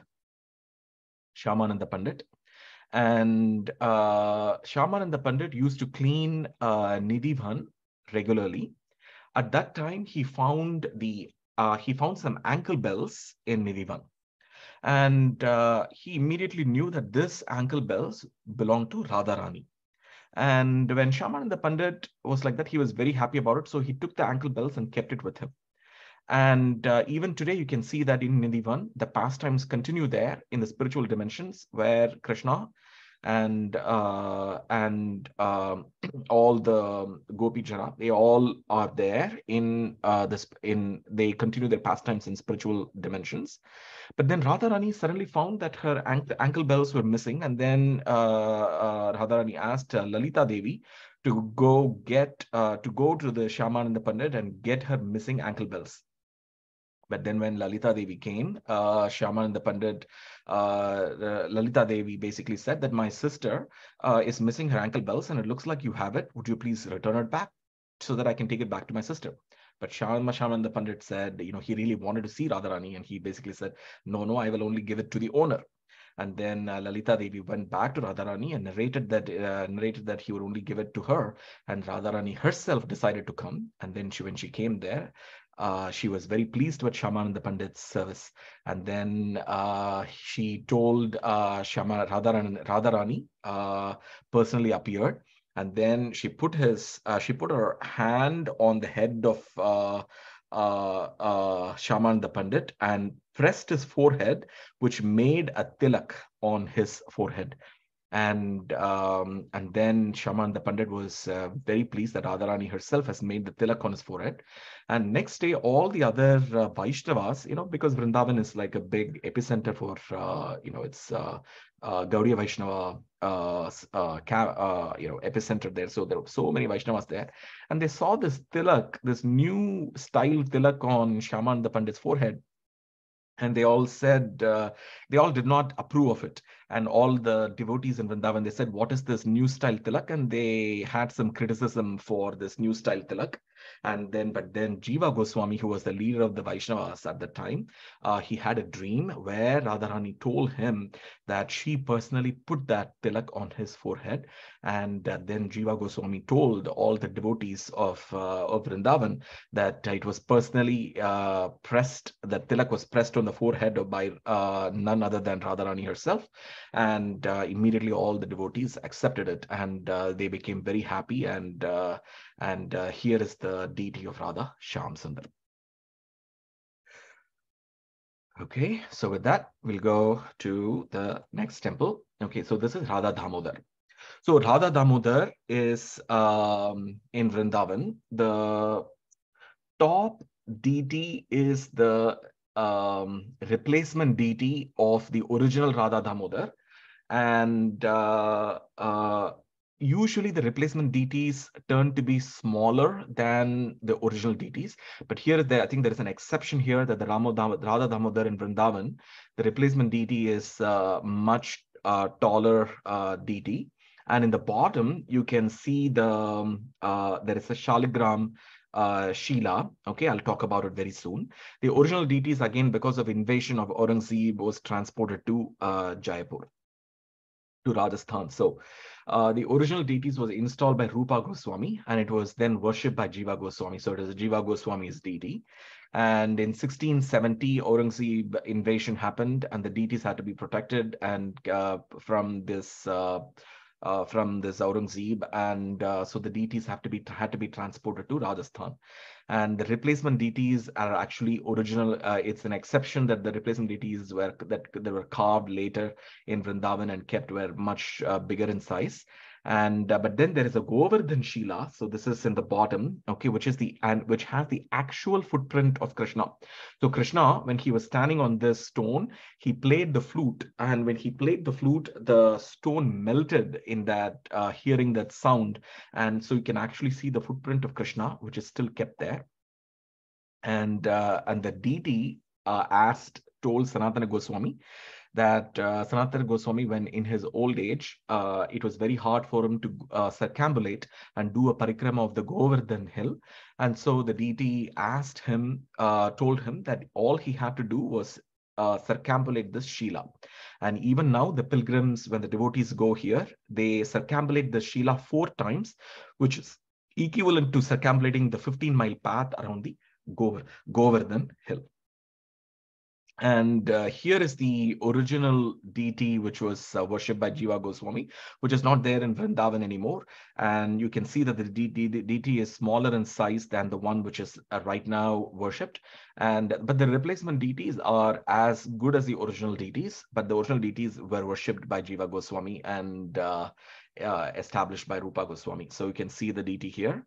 Shyamananda Pandit. And Shyamananda Pandit used to clean Nidhivan regularly. At that time, he found some ankle bells in Nidhivan. And he immediately knew that this ankle bells belonged to Radharani. And when Shyamananda Pandit was like that, he was very happy about it. So he took the ankle bells and kept it with him. And even today, you can see that in Nidhivan, the pastimes continue there in the spiritual dimensions, where Krishna and all the Gopi Jana, they all are there in they continue their pastimes in spiritual dimensions. But then Radharani suddenly found that her ankle bells were missing, and then Radharani asked Lalita Devi to go to the Shyamananda Pandit and get her missing ankle bells. But then when Lalita Devi came, Shyamananda Pandit, Lalita Devi basically said that my sister is missing her ankle bells, and it looks like you have it. Would you please return it back so that I can take it back to my sister? But Shyamananda Pandit said, he really wanted to see Radharani, and he basically said, no, I will only give it to the owner. And then Lalita Devi went back to Radharani and narrated that he would only give it to her. And Radharani herself decided to come. And then when she came there, she was very pleased with Shyamananda Pandit's service. And then she told Radharani personally appeared. And then she put her hand on the head of Shyamananda Pandit and pressed his forehead, which made a tilak on his forehead. And then Shyamananda Pandit was very pleased that Radharani herself has made the tilak on his forehead. And next day, all the other Vaishnavas, because Vrindavan is like a big epicenter for, it's Gaudiya Vaishnava, epicenter there. So there were so many Vaishnavas there. And they saw this tilak, this new style tilak on Shyamananda Pandit's forehead. And they all said, they all did not approve of it. And all the devotees in Vrindavan, they said, what is this new style tilak? And they had some criticism for this new style tilak. But then Jiva Goswami, who was the leader of the Vaishnavas at the time, he had a dream where Radharani told him that she personally put that tilak on his forehead. And then Jiva Goswami told all the devotees of Vrindavan that it was personally pressed, that tilak was pressed on the forehead by none other than Radharani herself. And immediately all the devotees accepted it, and they became very happy. And here is the deity of Radha Shyam Sundar. Okay, so with that, we'll go to the next temple. Okay, so this is Radha Damodar. So Radha Damodar is in Vrindavan. The top deity is the replacement deity of the original Radha Damodar. And usually the replacement deities turn to be smaller than the original deities. But here, I think there is an exception here, that the Radha Damodar in Vrindavan, the replacement deity is much taller deity. And in the bottom, you can see there is a Shaligram Shila. Okay, I'll talk about it very soon. The original deities, again, because of invasion of Aurangzeb, was transported to Jaipur. to Rajasthan. So the original deities was installed by Rupa Goswami, and it was then worshipped by Jiva Goswami. So it is Jiva Goswami's deity. And in 1670, Aurangzeb invasion happened, and the deities had to be protected and from this Aurangzeb, and so the deities had to be transported to Rajasthan. And the replacement deities are actually original. It's an exception that the replacement deities they were carved later in Vrindavan and kept were much bigger in size. And but then there is a Govardhan Shila. So this is in the bottom, okay, which has the actual footprint of Krishna. So Krishna, when he was standing on this stone, he played the flute, and when he played the flute, the stone melted in that hearing that sound, and so you can actually see the footprint of Krishna, which is still kept there. And the deity told Sanatana Goswami that Sanatana Goswami, when in his old age, it was very hard for him to circumambulate and do a parikrama of the Govardhan hill. And so the deity told him that all he had to do was circumambulate this Shila. And even now, the pilgrims, when the devotees go here, they circumambulate the Shila 4 times, which is equivalent to circumambulating the 15-mile path around the Govardhan hill. And here is the original deity, which was worshipped by Jiva Goswami, which is not there in Vrindavan anymore. And you can see that the deity is smaller in size than the one which is right now worshipped. But the replacement deities are as good as the original deities, but the original deities were worshipped by Jiva Goswami and established by Rupa Goswami. So you can see the deity here.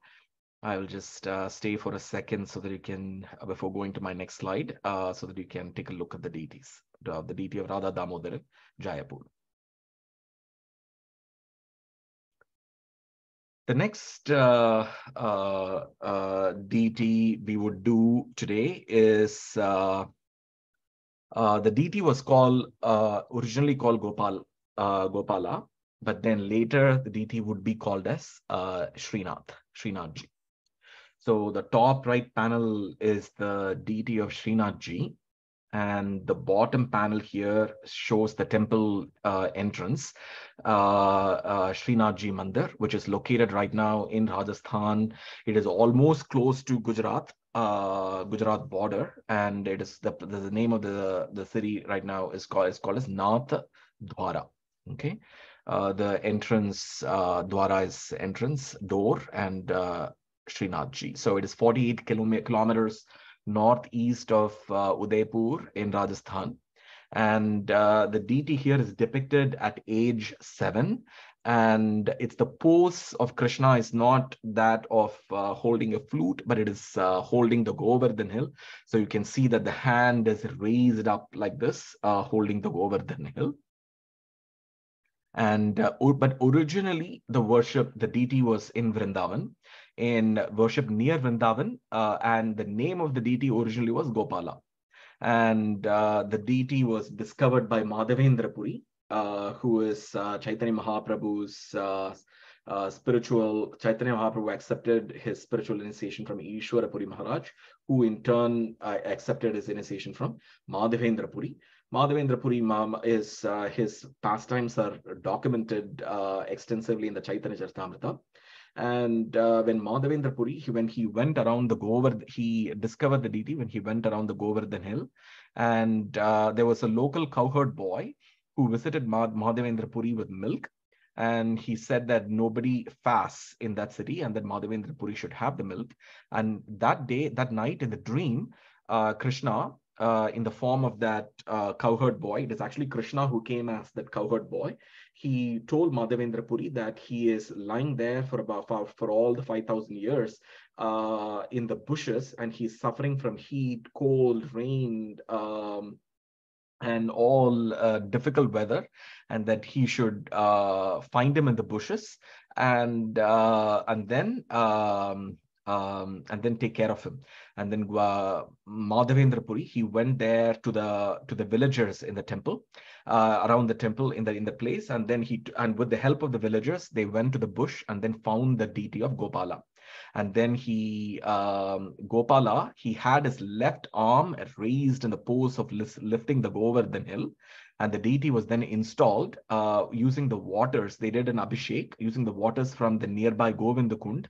I will just stay for a second so that you can, before going to my next slide, so that you can take a look at the deities, the deity of Radha Damodar, Jayapur. The next deity we would do today is, the deity was originally called Gopala, but then later the deity would be called as Srinathji. So the top right panel is the deity of Srinathji, and the bottom panel here shows the temple entrance, Srinathji Mandir, which is located right now in Rajasthan. It is almost close to Gujarat border, and it is the name of the city right now is called as Nath Dwara. Okay, the entrance Dwara is entrance door, and Srinathji. So it is 48 kilometers northeast of Udaipur in Rajasthan. And the deity here is depicted at age 7. And it's the pose of Krishna is not that of holding a flute, but it is holding the Govardhan hill. So you can see that the hand is raised up like this, holding the Govardhan hill. And but originally the deity was in Vrindavan, worship near Vrindavan, and the name of the deity originally was Gopala. And the deity was discovered by Madhavendra Puri, who is Chaitanya Mahaprabhu's Chaitanya Mahaprabhu accepted his spiritual initiation from Ishwara Puri Maharaj, who in turn accepted his initiation from Madhavendra Puri. Madhavendra Puri his pastimes are documented extensively in the Chaitanya Charitamrita. And when Madhavendra Puri, when he went around the Govardhan, he discovered the deity when he went around the Govardhan hill. And there was a local cowherd boy who visited Madhavendra Puri with milk. And he said that nobody fasts in that city and that Madhavendra Puri should have the milk. And that night in the dream, Krishna, in the form of that cowherd boy, it is actually Krishna who came as that cowherd boy. He told Madhavendra Puri that he is lying there for all the 5,000 years in the bushes, and he's suffering from heat, cold, rain, and all difficult weather, and that he should find him in the bushes and then take care of him. And then Madhavendra Puri, he went there to the villagers in the temple, around the temple in the place, and then with the help of the villagers, they went to the bush and then found the deity of Gopala. And then Gopala, he had his left arm raised in the pose of lifting the Govardhan hill. And the deity was then installed using the waters. They did an abhishek using the waters from the nearby Govindakund.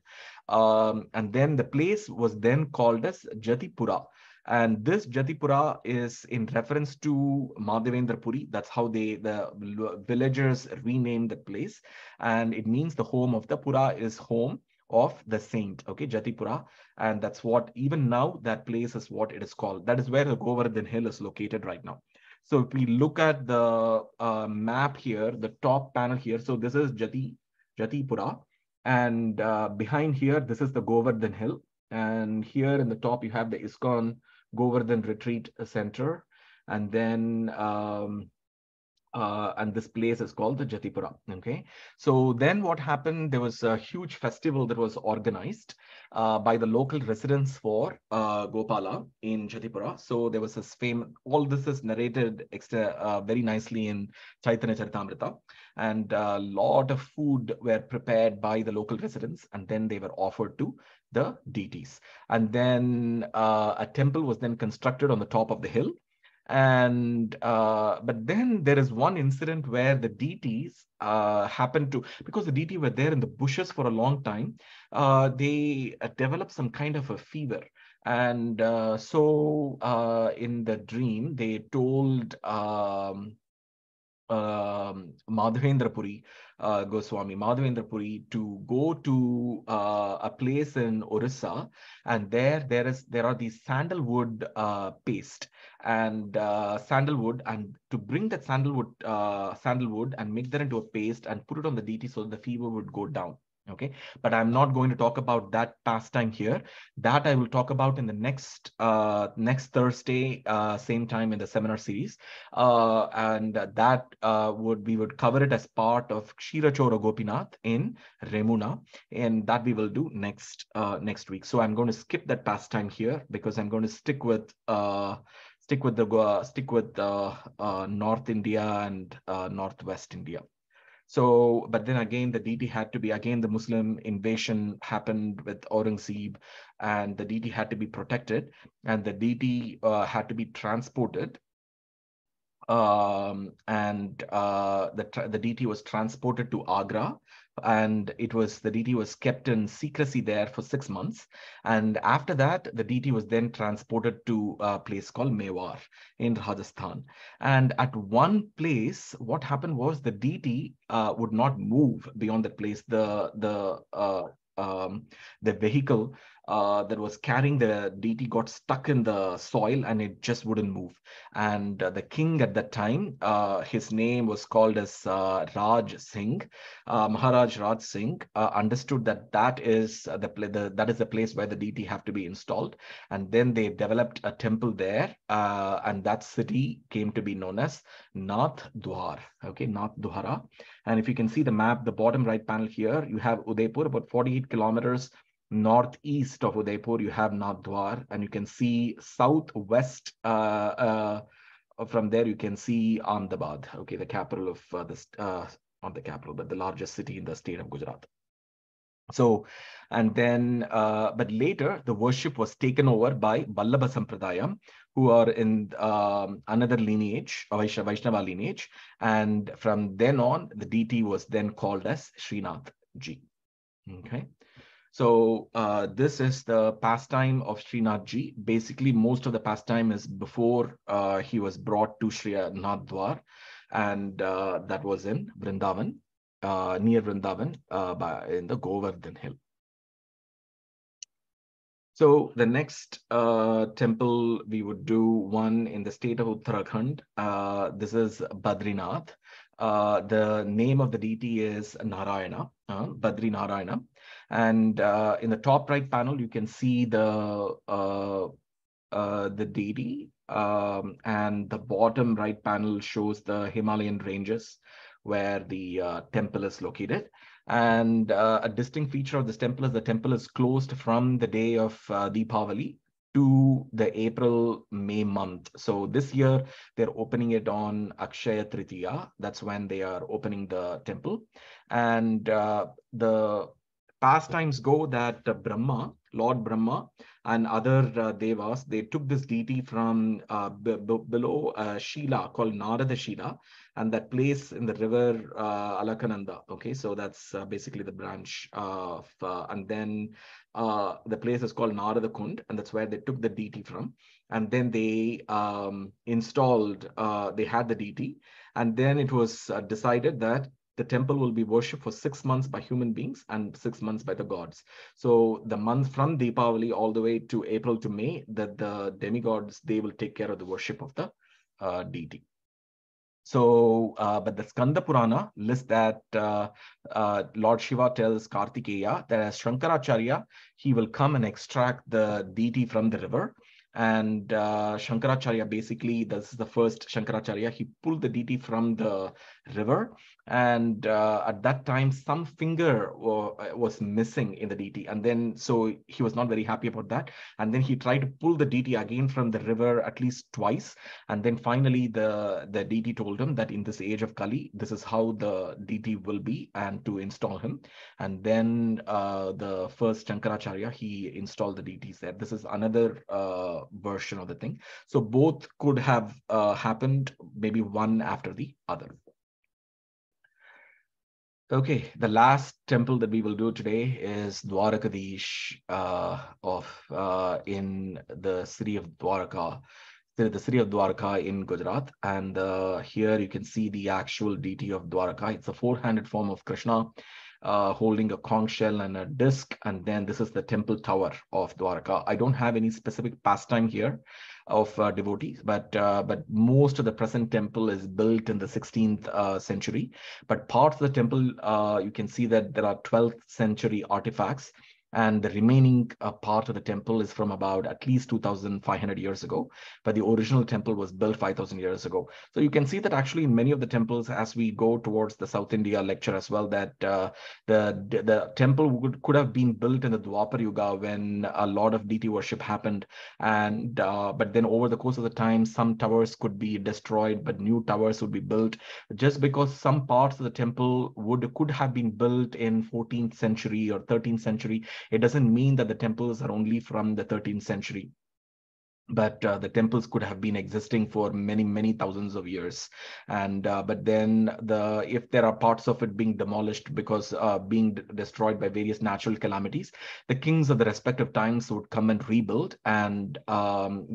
And then the place was then called as Jatipura. And this Jatipura is in reference to Madhavendra Puri. That's how the villagers renamed the place. And it means the home of the Pura is home of the saint, okay, Jatipura. And that's what, even now, that place is what it is called. That is where the Govardhan hill is located right now. So if we look at the map here, the top panel here, so this is Jatipura. And behind here, this is the Govardhan hill. And here in the top, you have the ISKCON Govardhan Retreat Center. And then and this place is called the Jatipura. Okay, so then what happened? There was a huge festival that was organized by the local residents for Gopala in Jatipura. So there was this fame. All this is narrated very nicely in Chaitanya Charitamrita, and a lot of food were prepared by the local residents, and then they were offered to the deities. And then a temple was then constructed on the top of the hill. And but then there is one incident where the deities happened to, because the deity were there in the bushes for a long time, they developed some kind of a fever. And so in the dream, they told Madhavendra Puri, Goswami Madhavendra Puri, to go to a place in Orissa, and there are these sandalwood paste and sandalwood, and to bring that sandalwood and make that into a paste and put it on the deity so the fever would go down. Okay, but I'm not going to talk about that pastime here. That I will talk about in the next Thursday, same time in the seminar series, and that we would cover it as part of Kshirachora Gopinath in Remuna, and that we will do next week. So I'm going to skip that pastime here because I'm going to stick with North India and Northwest India. So, but then again, the deity had to be, again, the Muslim invasion happened with Aurangzeb, and the deity had to be protected, and the deity had to be transported. And the deity was transported to Agra, and the deity was kept in secrecy there for 6 months. And after that, the deity was then transported to a place called Mewar in Rajasthan. And at one place, what happened was the deity would not move beyond that place. The vehicle that was carrying the deity got stuck in the soil, and it just wouldn't move. And the king at that time, his name was called as Raj Singh, Maharaj Raj Singh, understood that is the place where the deity have to be installed. And then they developed a temple there, and that city came to be known as Nath Dwar. Okay, Nath Dwara. And if you can see the map, the bottom right panel here, you have Udaipur, about 48 kilometers northeast of Udaipur, you have Nath Dwar, and you can see southwest. From there, you can see Ahmedabad, okay, the capital of not the capital, but the largest city in the state of Gujarat. So, and then, but later the worship was taken over by Vallabha Sampradayam, who are in another lineage, Vaishnava lineage. And from then on, the deity was then called as Srinath Ji. Okay. So this is the pastime of Srinath Ji. Basically, most of the pastime is before he was brought to Srinath Dwar, and that was in Vrindavan, near Vrindavan, in the Govardhan hill. So the next temple, we would do one in the state of Uttarakhand. This is Badrinath. The name of the deity is Narayana, Badri Narayana. And in the top right panel, you can see the deity. And the bottom right panel shows the Himalayan ranges where the temple is located. And a distinct feature of this temple is the temple is closed from the day of Deepavali to the April-May month. So this year, they're opening it on Akshaya Tritiya. That's when they are opening the temple. And the pastimes go that Brahma, Lord Brahma, and other devas, they took this deity from below Shila called Narada Shila, and that place in the river Alakananda. Okay, so that's basically the branch of, and then the place is called Narada Kund, and that's where they took the deity from. And then they installed, they had the deity, and then it was decided that the temple will be worshipped for 6 months by human beings and 6 months by the gods. So the month from Deepavali all the way to April to May, that the demigods, they will take care of the worship of the deity. So, but the Skanda Purana lists that Lord Shiva tells Kartikeya that as Shankaracharya, he will come and extract the deity from the river. And Shankaracharya, basically, this is the first Shankaracharya, he pulled the deity from the river. And at that time, some finger was missing in the deity. And then, so he was not very happy about that. And then he tried to pull the deity again from the river at least twice. And then finally, the deity told him that in this age of Kali, this is how the deity will be, and to install him. And then the first Shankaracharya, he installed the deities there. This is another version of the thing. So both could have happened, maybe one after the other. Okay, the last temple that we will do today is Dwarakadish in the city of Dwaraka. The city of Dwarka in Gujarat, and here you can see the actual deity of Dwarka. It's a four-handed form of Krishna holding a conch shell and a disc, and then this is the temple tower of Dwarka. I don't have any specific pastime here of devotees, but most of the present temple is built in the 16th century. But parts of the temple, you can see that there are 12th century artifacts, and the remaining part of the temple is from about at least 2,500 years ago, but the original temple was built 5,000 years ago. So you can see that actually in many of the temples, as we go towards the South India lecture as well, that the temple could have been built in the Dwapar Yuga when a lot of deity worship happened, and but then over the course of the time, some towers could be destroyed, but new towers would be built. Just because some parts of the temple could have been built in 14th century or 13th century, it doesn't mean that the temples are only from the 13th century. But the temples could have been existing for many thousands of years, and but then if there are parts of it being demolished because being destroyed by various natural calamities, the kings of the respective times would come and rebuild and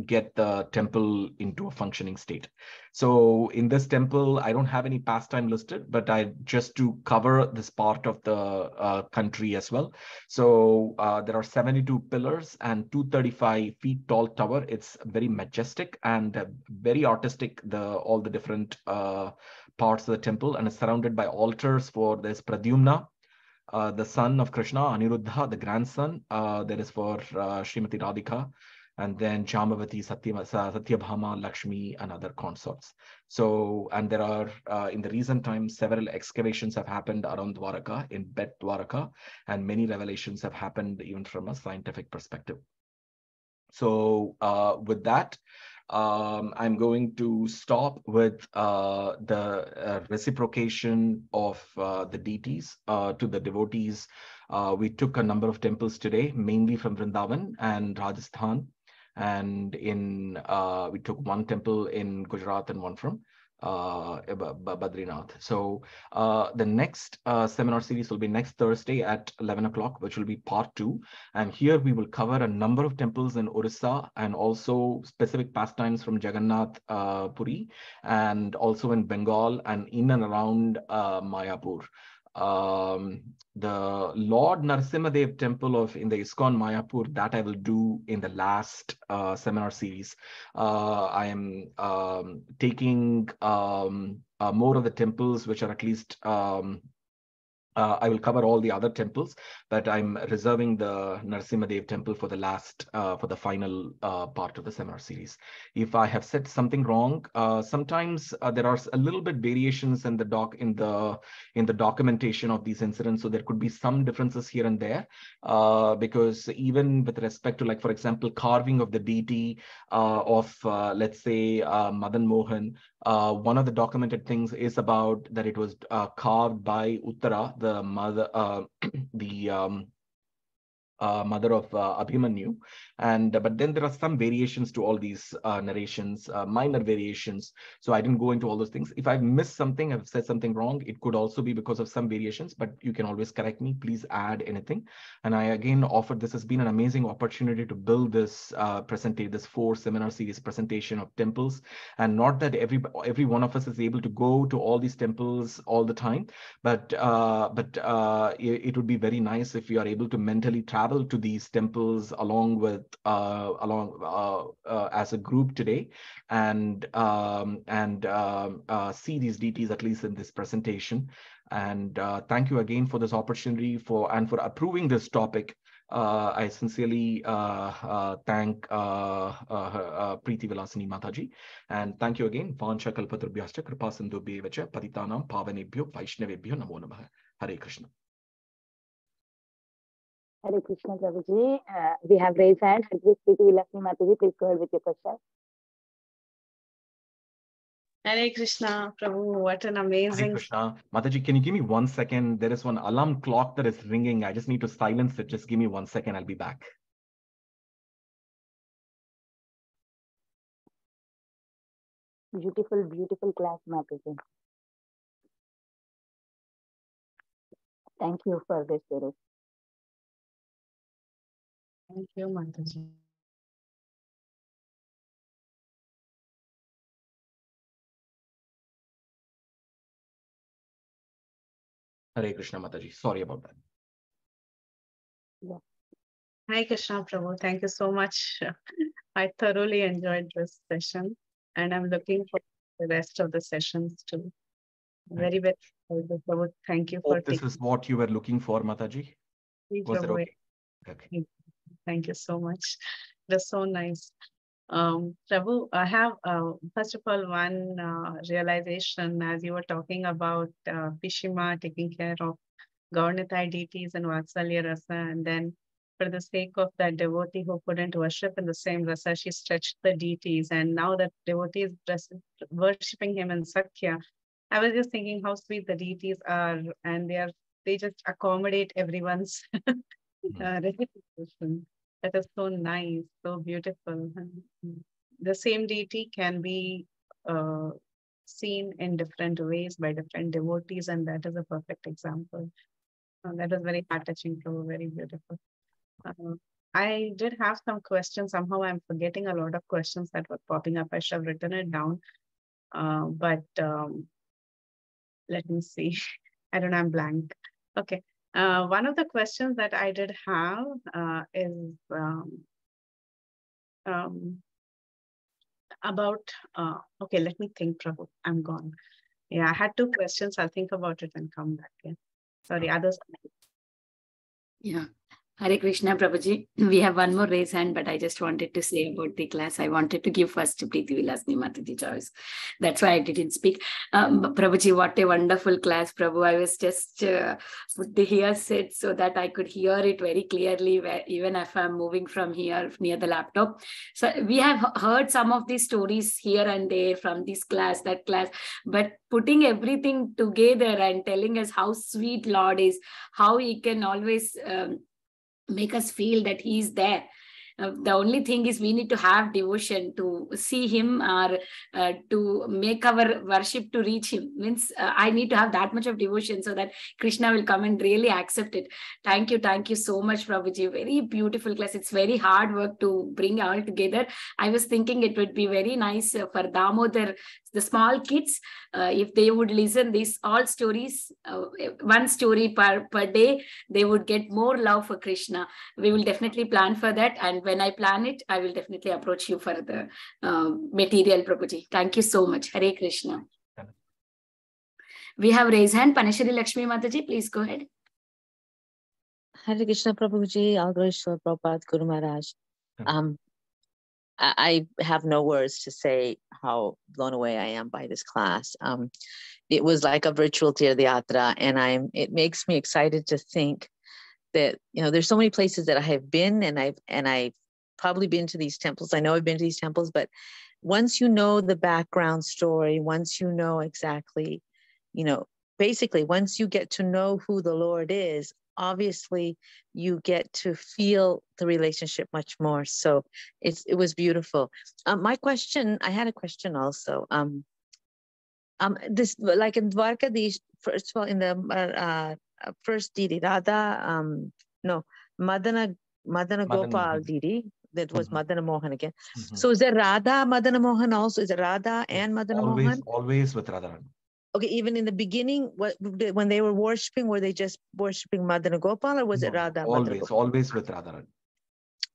get the temple into a functioning state. So in this temple, I don't have any pastime listed, but I just to cover this part of the country as well. So there are 72 pillars and 235 feet tall tower. It's very majestic and very artistic, all the different parts of the temple, and it's surrounded by altars for this Pradyumna, the son of Krishna, Aniruddha, the grandson, that is for Srimati Radhika, and then Jamavati, Satyabhama, Lakshmi, and other consorts. So, and there are, in the recent times, several excavations have happened around Dwaraka, in Bet Dwaraka, and many revelations have happened even from a scientific perspective. So with that, I'm going to stop with the reciprocation of the deities to the devotees. We took a number of temples today, mainly from Vrindavan and Rajasthan. And we took one temple in Gujarat and one from Badrinath. So the next seminar series will be next Thursday at 11 o'clock, which will be part 2. And here we will cover a number of temples in Orissa and also specific pastimes from Jagannath Puri, and also in Bengal and in and around Mayapur. The Lord Narasimhadev temple in the ISKCON Mayapur, that I will do in the last seminar series. I am taking more of the temples which are at least I will cover all the other temples, but I'm reserving the Narasimhadev temple for the last, for the final part of the seminar series. If I have said something wrong, sometimes there are a little bit variations in the documentation of these incidents, so there could be some differences here and there, because even with respect to, like, for example, carving of the deity of, let's say, Madan Mohan, one of the documented things is about that it was carved by Uttara, the mother, the mother of Abhimanyu, and but then there are some variations to all these narrations, minor variations. So I didn't go into all those things. If I've missed something, I've said something wrong, it could also be because of some variations, but you can always correct me. Please add anything. And I again offer, this has been an amazing opportunity to build this presentation, this 4 seminar series presentation of temples. And not that every one of us is able to go to all these temples all the time, but it would be very nice if we are able to mentally travel to these temples along with as a group today, and see these deities at least in this presentation. And thank you again for this opportunity for approving this topic. I sincerely thank Preeti Vilasini Mataji, and thank you again. Vancha kalpatarubhyascha kripa sindhubhyevacha patitanam pavanebhyo vaishnavebhyo namo namah. Hare Krishna. Hare Krishna, Prabhuji. We have raised hand. Preeti Vilasini Mataji, please go ahead with your question. Hare Krishna, Prabhu. What an amazing. Hare Krishna. Mataji, can you give me 1 second? There is one alarm clock that is ringing. I just need to silence it. Just give me 1 second. I'll be back. Beautiful, beautiful class, Mataji. Thank you for this, Guru. Thank you, Mataji. Hare Krishna, Mataji. Sorry about that. Yeah. Hare Krishna, Prabhu. Thank you so much. I thoroughly enjoyed this session, and I'm looking for the rest of the sessions too. Very, very good, Prabhu. Thank you for this is what you were looking for, Mataji. Was it okay? Okay. Thank you so much. That's so nice. Prabhu, I have, first of all, one realization as you were talking about Pishima taking care of Gaurnitai deities and Vatsalya Rasa, and then for the sake of that devotee who couldn't worship in the same rasa, she stretched the deities, and now that devotee is worshipping him in Sakya, I was just thinking how sweet the deities are, and they just accommodate everyone's reciprocation. That is so nice, so beautiful. The same deity can be seen in different ways by different devotees, and that is a perfect example. That was very heart-touching, very beautiful. I did have some questions. Somehow I'm forgetting a lot of questions that were popping up. I should have written it down. But let me see. I don't know, I'm blank. Okay. One of the questions that I did have is about, okay, let me think, Prabhu. I'm gone. Yeah, I had 2 questions. I'll think about it and come back. Yeah. Sorry, others. Yeah. Hare Krishna, Prabhuji. We have one more raised hand, but I just wanted to say about the class. I wanted to give first to Preeti Vilasini Mataji choice. That's why I didn't speak. Prabhuji, what a wonderful class, Prabhu. I was just put the headset so that I could hear it very clearly, even if I'm moving from here near the laptop. So we have heard some of these stories here and there from this class, that class, but putting everything together and telling us how sweet Lord is, how he can always make us feel that he is there. The only thing is we need to have devotion to see him, or to make our worship to reach him. Means I need to have that much of devotion so that Krishna will come and really accept it. Thank you so much, Prabhuji. Very beautiful class. It's very hard work to bring all together. I was thinking it would be very nice for Damodar, the small kids, if they would listen these all stories, one story per day, they would get more love for Krishna. We will definitely plan for that, and when I plan it, I will definitely approach you for the material, Prabhuji. Thank you so much. Hare Krishna. We have raised hand. Panashari Lakshmi Mataji, please go ahead. Hare Krishna, Prabhuji. Algreshwar Prabhupada Guru Maharaj. I have no words to say how blown away I am by this class. It was like a virtual Tirthayatra, and it makes me excited to think that, you know, there's so many places that I have been, and I've probably been to these temples. I know I've been to these temples, but once you know the background story, once you know exactly, you know, basically, once you get to know who the Lord is, obviously you get to feel the relationship much more. So it was beautiful. My question, I had a question also. This, like in Dwarkadish, first of all, in the first deity, Radha, no, Madana Gopal deity, that was Madana Mohan again. So is there Radha Madana Mohan also? Is it Radha and Madana Mohan? Always with Radharani. Okay, even in the beginning, when they were worshiping, were they just worshiping Madana Gopal, or was it Radha? Always with Radharani.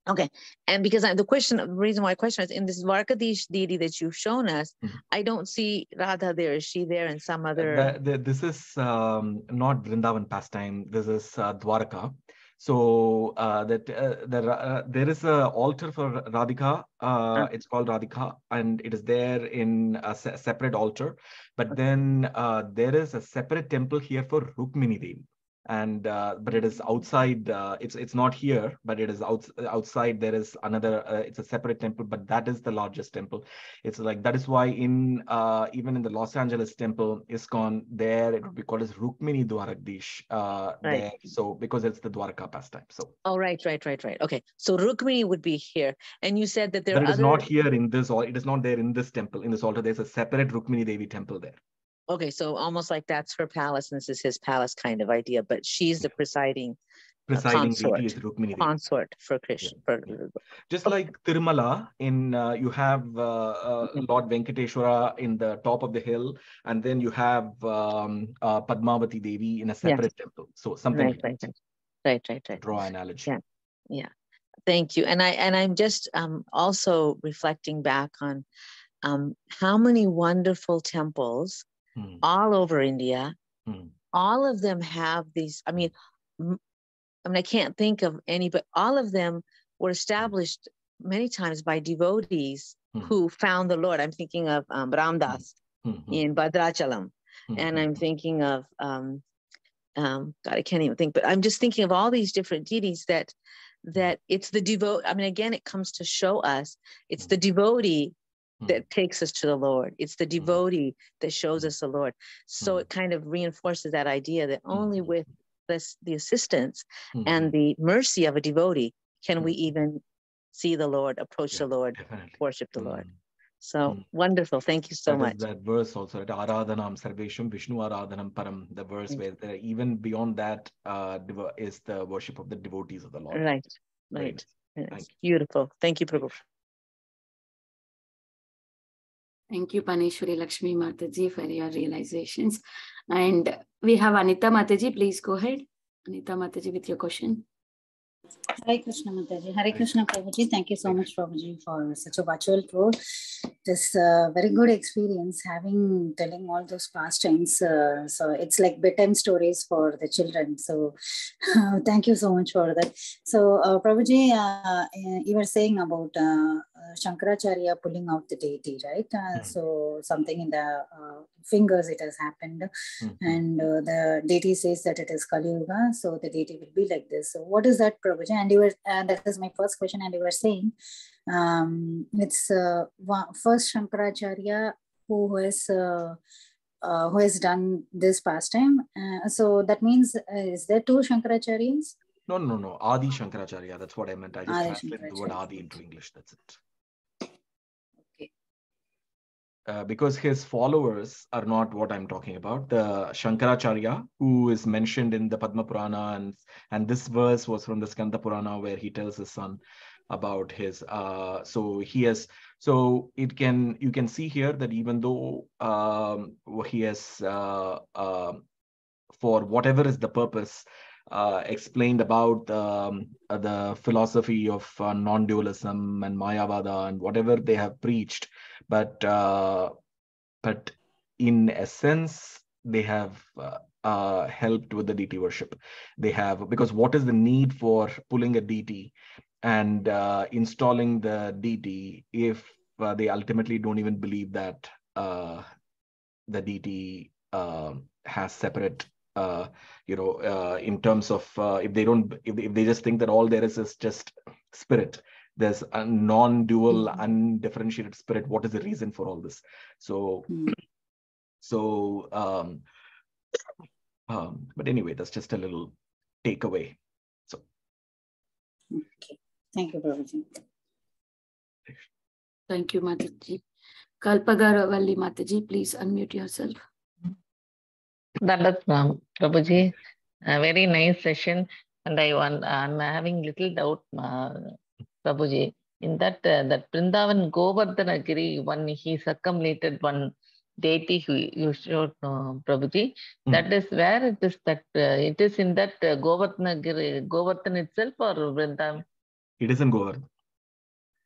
Okay, and because the reason why I question is, in this Dwarkadish deity that you've shown us, I don't see Radha there. Is she there in some other? This is not Vrindavan pastime. This is Dwarka. So there is an altar for Radhika. It's called Radhika, and it is there in a separate altar. But then there is a separate temple here for Rukmini Devi. And but it is outside. It's not here, but it is outside. There is another. It's a separate temple, but that is the largest temple. It's like that is why in even in the Los Angeles temple, ISKCON, there it would be called as Rukmini Dwarkadish. There, so because it's the Dwarka pastime. So. Oh, right. Okay, so Rukmini would be here, and you said that there. But it is not here in this. It is not there in this temple. In this altar, there's a separate Rukmini Devi temple there. Okay, so almost like that's her palace, and this is his palace kind of idea, but she's the presiding consort, deity is Rukmini Devi. Consort for Krishna. Just like Tirumala, in you have Lord Venkateshwara in the top of the hill, and then you have Padmavati Devi in a separate temple. So something right. Draw analogy. Yeah. Thank you. And I'm just also reflecting back on how many wonderful temples all over India. All of them have these. I mean, I can't think of any, but all of them were established many times by devotees who found the Lord. I'm thinking of Ramdas in Bhadrachalam, and I'm thinking of God, I can't even think, but I'm just thinking of all these different deities that it's the devotee. I mean, again, it comes to show us it's the devotee that takes us to the Lord. It's the devotee that shows us the Lord. So it kind of reinforces that idea that only with the assistance and the mercy of a devotee can we even see the Lord, approach the Lord, worship the Lord. So wonderful. Thank you so much. That verse also, at Aradhanam Sarvesham Vishnu Aradhanam Param, the verse where even beyond that is the worship of the devotees of the Lord. Right. Nice. Beautiful. Thank you, Prabhu. Thank you, Paneshwari Lakshmi Mataji, for your realizations. And we have Anita Mataji. Please go ahead. Anita Mataji, with your question. Hare Krishna Mataji. Hare Krishna Prabhuji. Thank you so much, Prabhuji, for such a virtual tour. This very good experience telling all those pastimes. So it's like bedtime stories for the children. So thank you so much for that. So Prabhuji, you were saying about Shankaracharya pulling out the deity, right? So something in the fingers it has happened, and the deity says that it is Kali Yuga, so the deity will be like this. So what is that, Prabhuji? And you were, that is my first question, and you were saying it's first Shankaracharya who has done this pastime. So that means, is there two Shankaracharyas? No. Adi Shankaracharya. That's what I meant. I just translated the word Adi into English. That's it. Because his followers are not what I'm talking about. The Shankaracharya, who is mentioned in the Padma Purana, and this verse was from the Skanda Purana, where he tells his son about his. So you can see here that even though he has for whatever is the purpose, explained about the philosophy of non-dualism and Mayavada and whatever they have preached, but in essence they have helped with the deity worship. They have, because what is the need for pulling a deity and installing the deity if they ultimately don't even believe that the deity has separate in terms of if they just think that all there is just spirit, there's a non-dual, undifferentiated spirit. What is the reason for all this? So But anyway, that's just a little takeaway. So, Okay. Thank you, Prabhuji. Thank you, Mataji. Kalpagaravali Mataji, please unmute yourself. That's Prabhuji, a very nice session, and I'm having little doubt, Prabhuji, in that that Vrindavan Govardhanagiri, one he circumlated one deity who you showed, Prabhuji. That is where it is. That it is in that Govardhanagiri, Govardhan itself, or Vrindavan? it is in Govardhan.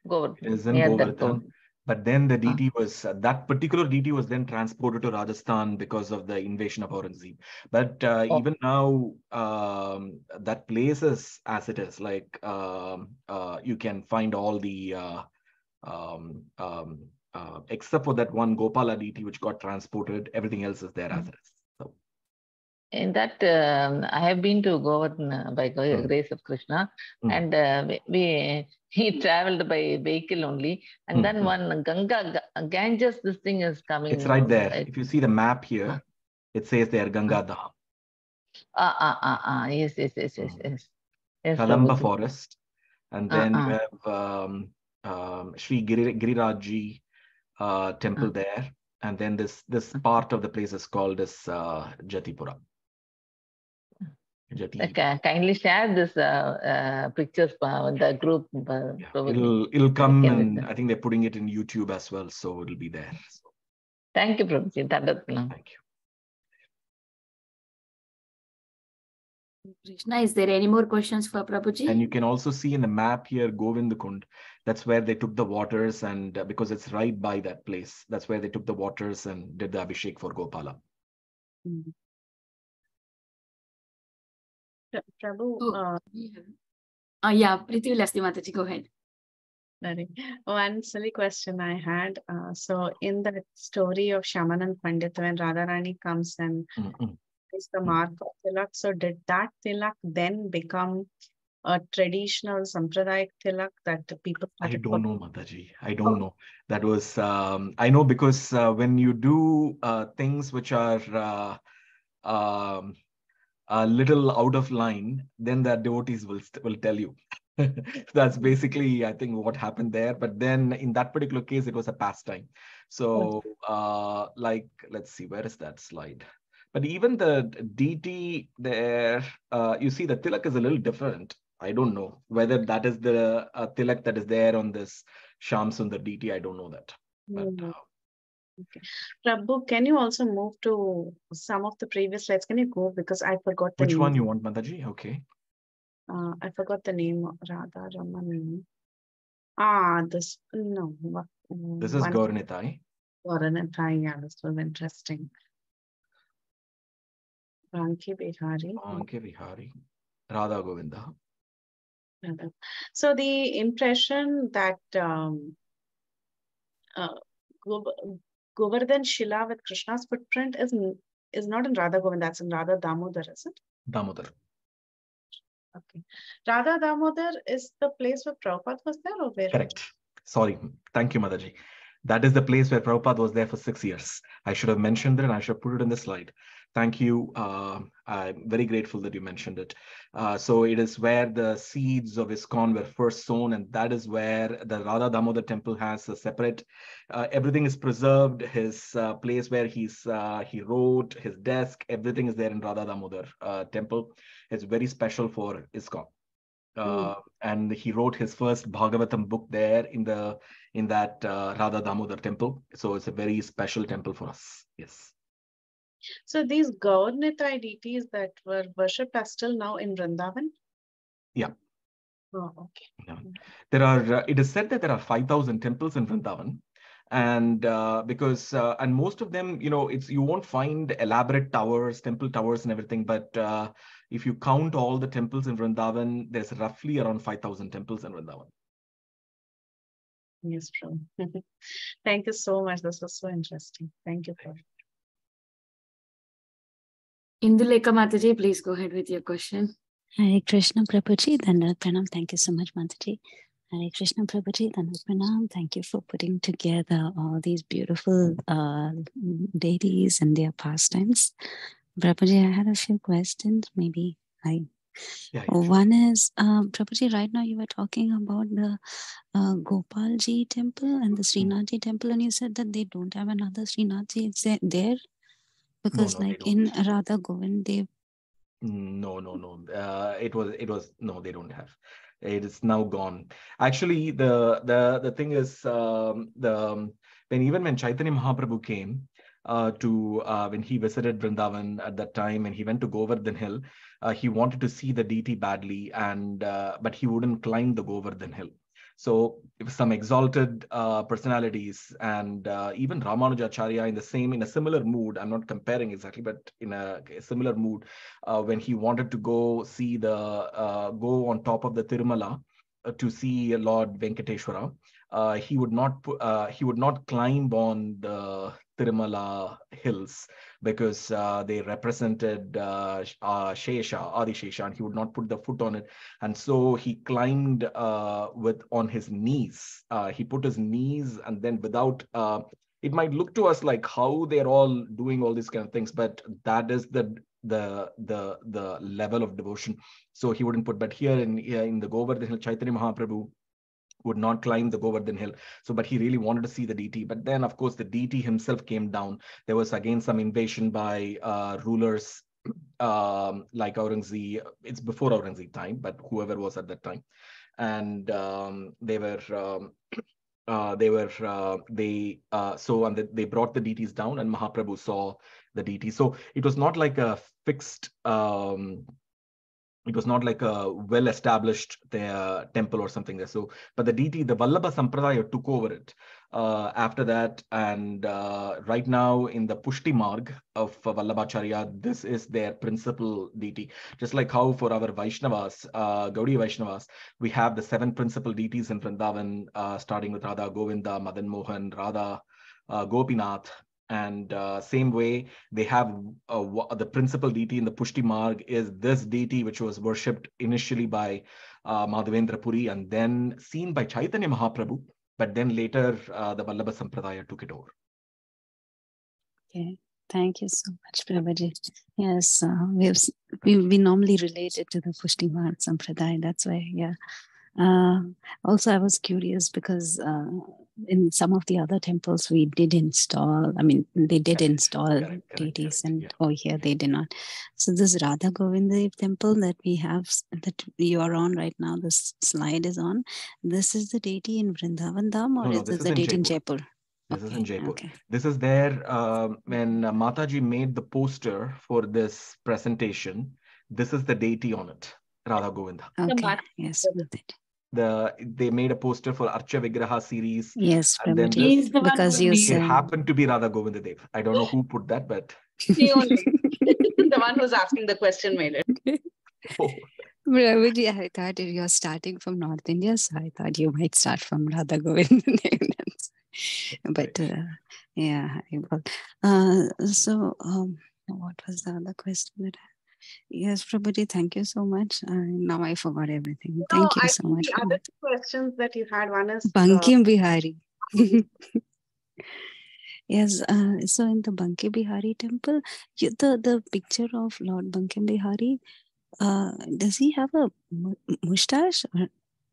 Govardhan. It is in Near Govardhan. But then the deity was, that particular deity was then transported to Rajasthan because of the invasion of Aurangzeb. But even now, that place is as it is. Like you can find all the, except for that one Gopala deity which got transported, everything else is there as it is. So. In that, I have been to Govardhan by grace of Krishna, and he traveled by vehicle only. And then one Ganges, this thing is coming. It's right there. If you see the map here, it says there Ganga Dham. Yes. Kadamba forest. And then you have Sri Girirajji temple there. And then this part of the place is called as Jatipura. Kindly share this pictures in the group. It'll come, and I think they're putting it in YouTube as well, so it'll be there. So. Thank you, Prabhuji. Thank you. Krishna, is there any more questions for Prabhuji? And you can also see in the map here Govindakund. That's where they took the waters, and because it's right by that place, that's where they took the waters and did the Abhishek for Gopala. Prabhu, yeah, Prithvi Lasti Mataji, go ahead. One silly question I had. So in that story of Shyamanand Pandit, when Radharani comes and is the mark of tilak, so did that tilak then become a traditional Sampradayak tilak that the people I don't know, Mataji. I don't know. That was, I know because when you do things which are a little out of line, then the devotees will tell you. That's basically, I think, what happened there. But then in that particular case, it was a pastime. So like, let's see, where is that slide? But even the deity there, you see the tilak is a little different. I don't know whether that is the tilak that is there on this Shyam Sundar deity. I don't know that. But, okay. Prabhu, can you also move to some of the previous slides? Can you go? Because I forgot the name. Which one you want, Mataji? Okay. I forgot the name of Radha Raman. This is Gauranitai. Gauranitai, yeah, this was interesting. Ranki Bihari. Radha Govinda. So the impression that Govardhan Shila with Krishna's footprint is not in Radha Govinda, that's in Radha Damodar, is it? Damodar. Okay. Radha Damodar is the place where Prabhupada was there, or where? Correct. Sorry. Thank you, Mataji. That is the place where Prabhupada was there for 6 years. I should have mentioned it, and I should have put it in the slide. Thank you. I'm very grateful that you mentioned it. So it is where the seeds of ISKCON were first sown, and that is where the Radha Damodar temple has a separate, everything is preserved. His place where he wrote, his desk, everything is there in Radha Damodar temple. It's very special for ISKCON. And he wrote his first Bhagavatam book there in that Radha Damodar temple. So it's a very special temple for us. Yes. So these Gauranitai deities that were worshipped are still now in Vrindavan? Yeah. Oh, okay. Yeah. There are. It is said that there are 5,000 temples in Vrindavan, and because and most of them, you won't find elaborate towers, temple towers, and everything. But if you count all the temples in Vrindavan, there's roughly around 5,000 temples in Vrindavan. Yes, true. Thank you so much. This was so interesting. Thank you. Indulekha Mataji, please go ahead with your question. Hare Krishna Prabhuji, Dandavat Pranam. Thank you so much, Mataji. Hare Krishna Prabhuji, Dandavat Pranam. Thank you for putting together all these beautiful deities and their pastimes. Prabhuji, I had a few questions. Maybe Yeah, one is, Prabhuji, right now you were talking about the Gopalji temple and the Srinathji temple, and you said that they don't have another Srinathji there because, no, like in Radha Govind, they. No. It was no, they don't have. It is now gone. Actually, the thing is, when Chaitanya Mahaprabhu came when he visited Vrindavan at that time, and he went to Govardhan Hill, he wanted to see the deity badly, and but he wouldn't climb the Govardhan Hill. So some exalted personalities, and even Ramanujacharya in a similar mood. I'm not comparing exactly, but in a similar mood, when he wanted to go go on top of the Tirumala to see Lord Venkateshwara, he would not climb on the Tirumala hills because they represented Shesha, Adishesha, and he would not put the foot on it. And so he climbed on his knees. He put his knees, and then without. It might look to us like how they're all doing all these kind of things, but that is the level of devotion. So he wouldn't put. But here in the Govardhan Hill, Chaitanya Mahaprabhu would not climb the Govardhan Hill. So, but he really wanted to see the deity. But then, of course, the deity himself came down. There was again some invasion by rulers like Aurangzeb. It's before Aurangzeb time, but whoever was at that time, and they brought the deities down, and Mahaprabhu saw the deity. So it was not like a fixed. It was not like a well-established temple or something there. So, but the deity, the Vallabha Sampradaya, took over it after that. And right now in the Pushti Marg of Vallabhacharya, this is their principal deity. Just like how for our Vaishnavas, Gaudiya Vaishnavas, we have the 7 principal deities in Vrindavan, starting with Radha Govinda, Madan Mohan, Radha Gopinath. And same way, they have the principal deity in the Pushti Marg is this deity, which was worshipped initially by Madhavendra Puri and then seen by Chaitanya Mahaprabhu. But then later, the Vallabha Sampradaya took it over. Okay, thank you so much, Prabhuji. Yes, we normally relate it to the Pushti Marg Sampradaya. That's why, yeah. Also, I was curious because in some of the other temples we did install, they did install deities, and here they did not. So this Radha Govinda temple that we have, that you are on right now, this slide is on, this is the deity in Vrindavan Dham, or is this the deity in Jaipur? This is in Jaipur. Okay. This is there when Mataji made the poster for this presentation. This is the deity on it, Radha Govinda. Okay, yes. They made a poster for Archa Vigraha series. Yes, and then this, because you said it happened to be Radha Govinda Dev. I don't know who put that, but the one who's asking the question made it. Prabhuji, I thought you're starting from North India, so I thought you might start from Radha Govinda. But yeah, so what was the other question that Yes, Prabhuji, thank you so much. Now I forgot everything. Thank you so much. The other questions that you had, one is Bankim Bihari. Yes, so in the Bankim Bihari temple, the picture of Lord Bankim Bihari, does he have a mustache?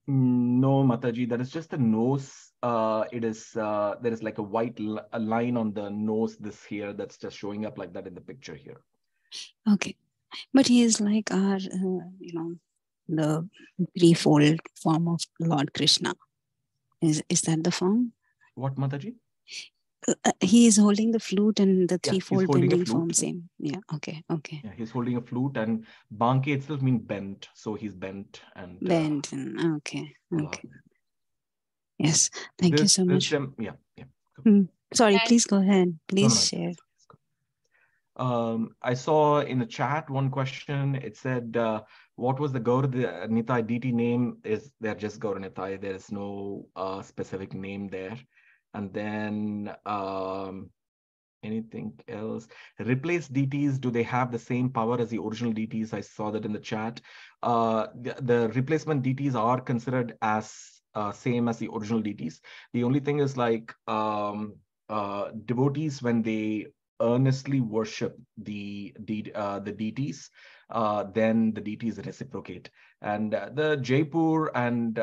No, Mataji, that is just the nose. It is there is like a white line on the nose this here that's just showing up like that in the picture here. Okay. But he is like our, the threefold form of Lord Krishna. Is that the form? What, Mataji? He is holding the flute and the threefold bending form same. Yeah, okay. Yeah, he's holding a flute, and Banke itself means bent. So he's bent and... Bent, okay. Yes, thank you so much. Yeah. Sorry, please go ahead. Please share. I saw in the chat one question. It said, what was the Gaur Nitai deity name? They're just Gaur Nitai. There is no specific name there. And then anything else? Replaced deities, do they have the same power as the original deities? I saw that in the chat. The replacement deities are considered as same as the original deities. The only thing is like devotees, when they earnestly worship the deities, then the deities reciprocate. And the Jaipur and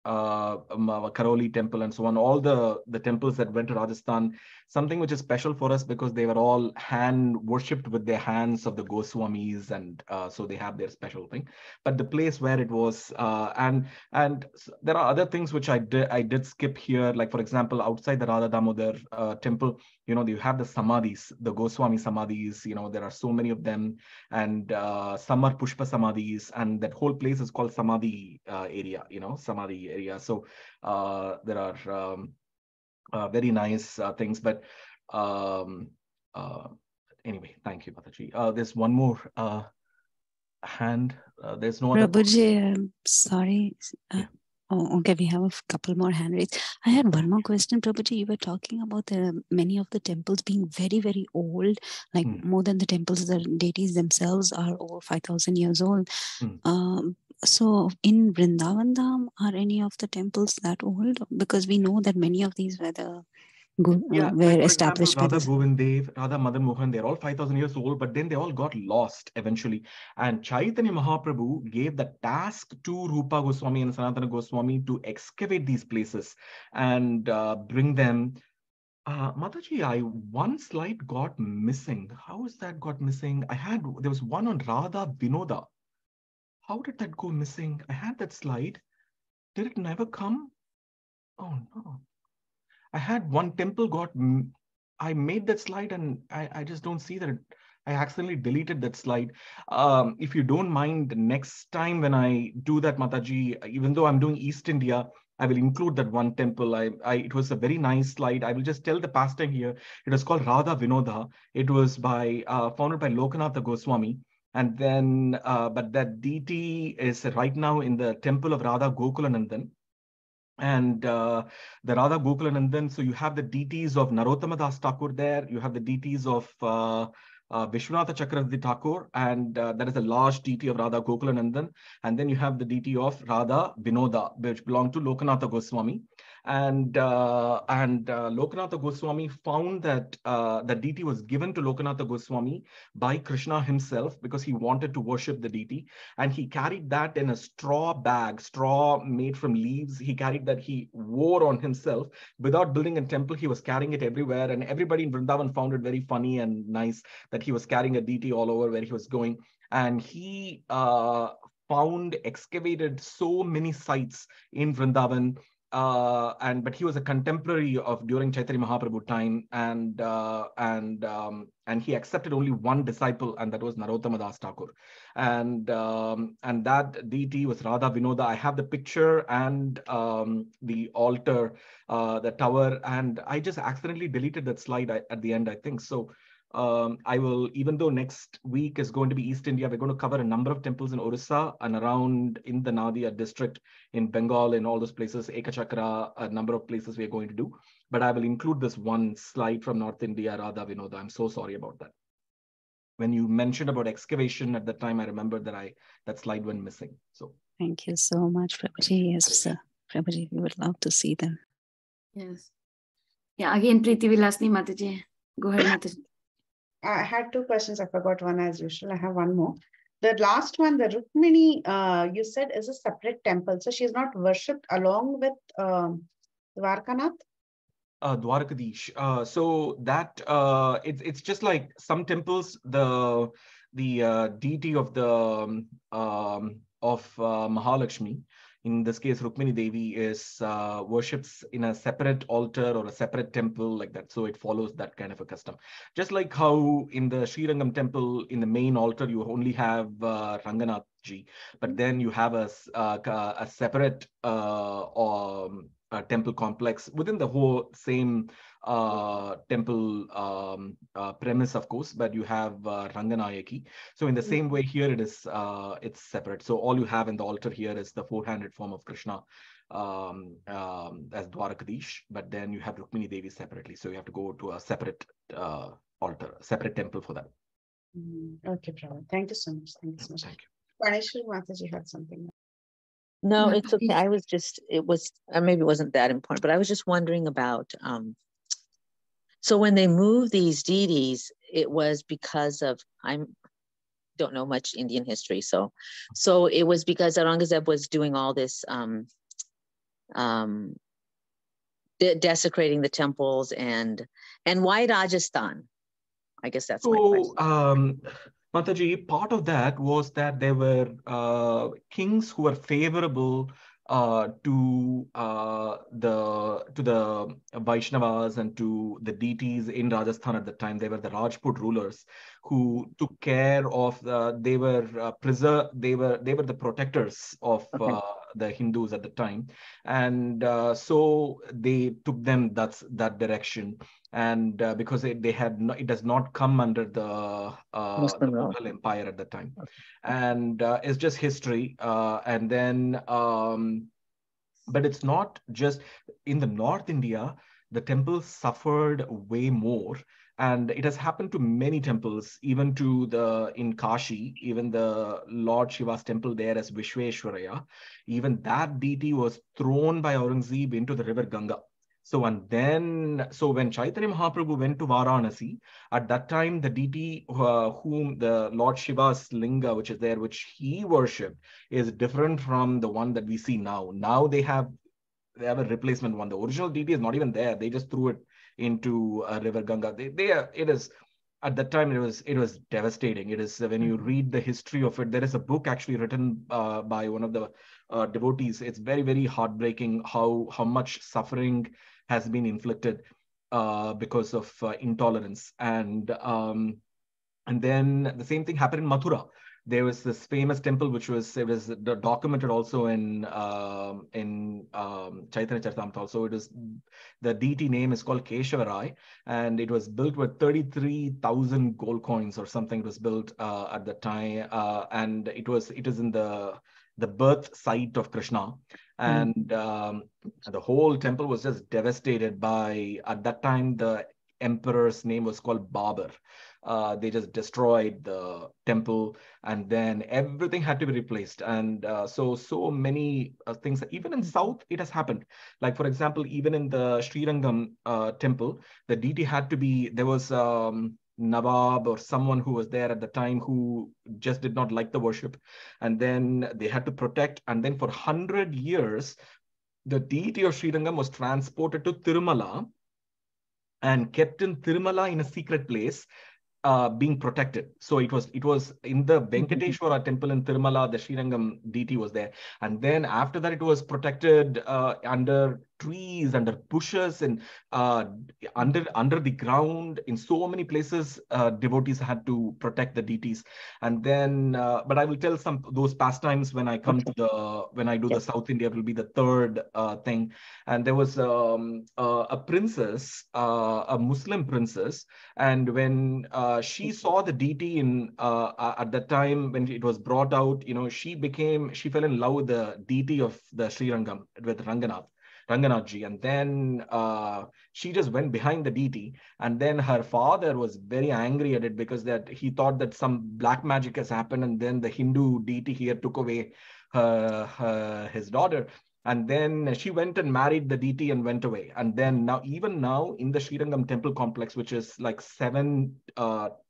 Karoli temple and so on, all the temples that went to Rajasthan, something which is special for us because they were all hand worshipped with their hands of the Goswamis, and so they have their special thing. But the place where it was, and there are other things which I did skip here, like for example, outside the Radha Damodar temple, you have the samadhis, the Goswami samadhis. There are so many of them, and some are Pushpa samadhis, and that whole place is called Samadhi area. Samadhi area. So there are very nice things. But anyway, thank you, Mataji. There's one more hand. There's no other. Prabhuji, sorry. Yeah. Oh, okay, we have a couple more hand raised. I had one more question, Prabhuji. You were talking about many of the temples being very, very old, like more than the temples. The deities themselves are over 5,000 years old. So in Vrindavan Dham, are any of the temples that old? Because we know that many of these were Like for established example, by Radha Govind Dev, Radha Madan Mohan, they're all 5,000 years old, but then they all got lost eventually. And Chaitanya Mahaprabhu gave the task to Rupa Goswami and Sanatana Goswami to excavate these places and bring them. Mataji, one slide got missing. How is that got missing? There was one on Radha Vinoda. How did that go missing? I had that slide. Did it never come? Oh no. I had one temple I made that slide and I just don't see that. I accidentally deleted that slide. If you don't mind, next time when I do that, Mataji, even though I'm doing East India, I will include that one temple. It was a very nice slide. I will just tell the pastime here. It was called Radha Vinoda. It was founded by Lokanatha Goswami. And then, but that deity is right now in the temple of Radha Gokulanandan. And the Radha Gokulanandan, so you have the deities of Narottama Das Thakur there, you have the deities of Vishwanatha Chakravarti Thakur, and that is a large deity of Radha Gokulanandan. And then you have the deity of Radha Vinoda, which belonged to Lokanatha Goswami. And Lokanatha Goswami found that the deity was given to Lokanatha Goswami by Krishna himself because he wanted to worship the deity. And he carried that in a straw bag, straw made from leaves. He carried that, he wore on himself. Without building a temple, he was carrying it everywhere. And everybody in Vrindavan found it very funny and nice that he was carrying a deity all over where he was going. And he excavated so many sites in Vrindavan. But he was a contemporary of during Chaitanya Mahaprabhu time, and he accepted only one disciple, and that was Narottama Das Thakur. And that deity was Radha Vinoda. I have the picture and the altar, the tower, and I just accidentally deleted that slide at the end, I think. So I will, even though next week is going to be East India, we're going to cover a number of temples in Orissa and around in the Nadia district in Bengal, in all those places, Ekachakra, a number of places we're going to do. But I will include this one slide from North India, Radha Vinoda. I'm so sorry about that. When you mentioned about excavation at the time, I remember that slide went missing. So thank you so much, Prabhuji. Yes, sir. Prabhuji, we would love to see them. Yes. Yeah, again, Preeti Vilasni Mataji. Go ahead, Mataji. I had two questions. I forgot one as usual. I have one more. The last one, the Rukmini, you said is a separate temple. So she's not worshipped along with Dwarkanath? Dwarkadish. So that it's just like some temples, the deity of the Mahalakshmi, in this case Rukmini Devi, is worships in a separate altar or a separate temple like that. So it follows that kind of a custom. Just like how in the Srirangam temple, in the main altar, you only have Ranganathji, but then you have a separate temple complex within the whole same temple premise, of course, but you have Ranganayaki. So in the same way here, it's separate. So all you have in the altar here is the four-handed form of Krishna as Dwarkadish, but then you have Rukmini Devi separately. So you have to go to a separate altar, separate temple for that. Okay, Prabhu. Thank you so much. Thank you so much. Thank you. Parneshwar Mataji had something. No, it's okay. I was just, maybe it wasn't that important, but I was just wondering about, So when they moved these deities, it was because of, don't know much Indian history, so it was because Aurangzeb was doing all this desecrating the temples, and why Rajasthan? I guess that's my question. Mataji, part of that was that there were kings who were favorable to the Vaishnavas and to the deities in Rajasthan at the time. They were the Rajput rulers who took care of they were the protectors of the Hindus at the time, and so they took them that direction. And because it does not come under the Mughal Empire at the time, and it's just history. And then, but it's not just in the North India. The temples suffered way more, and it has happened to many temples, even in Kashi, even the Lord Shiva's temple there as Vishweshwaraya, even that deity was thrown by Aurangzeb into the river Ganga. So when Chaitanya Mahaprabhu went to Varanasi, at that time, the deity whom the Lord Shiva's linga, which is there, which he worshipped, is different from the one that we see now. Now they have a replacement one. The original deity is not even there. They just threw it into river Ganga. It is, at that time, it was devastating. It is, when you read the history of it, there is a book actually written by one of the devotees. It's very, very heartbreaking how much suffering has been inflicted because of intolerance. And then the same thing happened in Mathura. There was this famous temple which was documented also in Chaitanya Charitamrita also. The deity name is called Keshavarai, and it was built with 33,000 gold coins or something. It was built at the time, and it is in the birth site of Krishna. And the whole temple was just devastated by, at that time, the emperor's name was called Babur. They just destroyed the temple, and then everything had to be replaced. And so many things, even in South, it has happened. Like, for example, even in the Srirangam temple, the deity had to be, there was Nawab or someone who was there at the time who just did not like the worship. And then they had to protect. And then for 100 years, the deity of Srirangam was transported to Tirumala and kept in Tirumala in a secret place, being protected. So it was in the Venkateshwara temple in Tirumala, the Srirangam deity was there. And then after that, it was protected under trees, under bushes, and under the ground. In so many places, devotees had to protect the deities. And then, but I will tell those pastimes when I come to when I do the South India. It will be the third thing. And there was a princess, a Muslim princess, and when she saw the deity at that time when it was brought out, she fell in love with the deity of the Srirangam, with Ranganathji. And then she just went behind the deity. And then her father was very angry at it because that he thought that some black magic has happened. And then the Hindu deity here took away his daughter. And then she went and married the deity and went away. And then even now in the Srirangam temple complex, which is like 7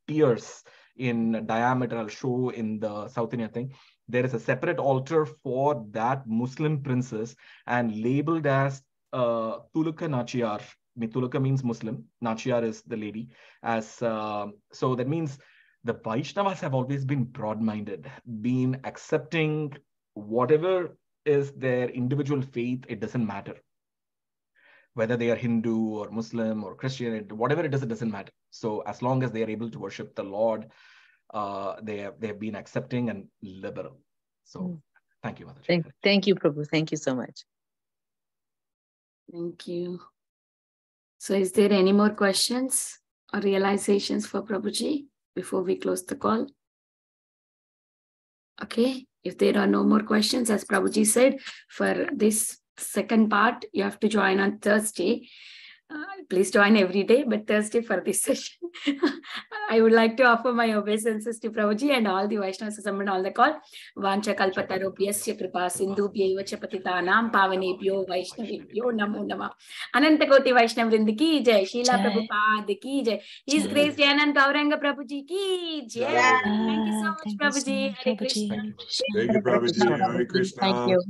tiers in diameter, I'll show in the South India thing, there is a separate altar for that Muslim princess and labeled as Tuluka Nachiyar. Tuluka means Muslim, Nachiyar is the lady. So that means the Vaishnavas have always been broad-minded, been accepting whatever is their individual faith. It doesn't matter whether they are Hindu or Muslim or Christian, whatever it is, it doesn't matter. So as long as they are able to worship the Lord, they have been accepting and liberal. So thank you, Mataji. Thank you, Prabhu. Thank you so much. Thank you. So is there any more questions or realizations for Prabhuji before we close the call? Okay. If there are no more questions, as Prabhuji said, for this second part, you have to join on Thursday. Please join every day, but Thursday for this session. I would like to offer my obeisances to Prabhuji and all the Vaishnavas assembled on the call. Vancha kalpatarubhyasya kripa sindhubhyaiva cha patitanam pavanebhyo Vaishnavebhyo namo namah. Ananta Koti Vaishnav Vrind ki jai. Srila Prabhupada ki jai. His Grace Jayananda Gauranga Prabhuji ki jai. Thank you so much, Prabhuji. Hare Krishna. Thank you, Prabhuji. Hare Krishna. Thank you.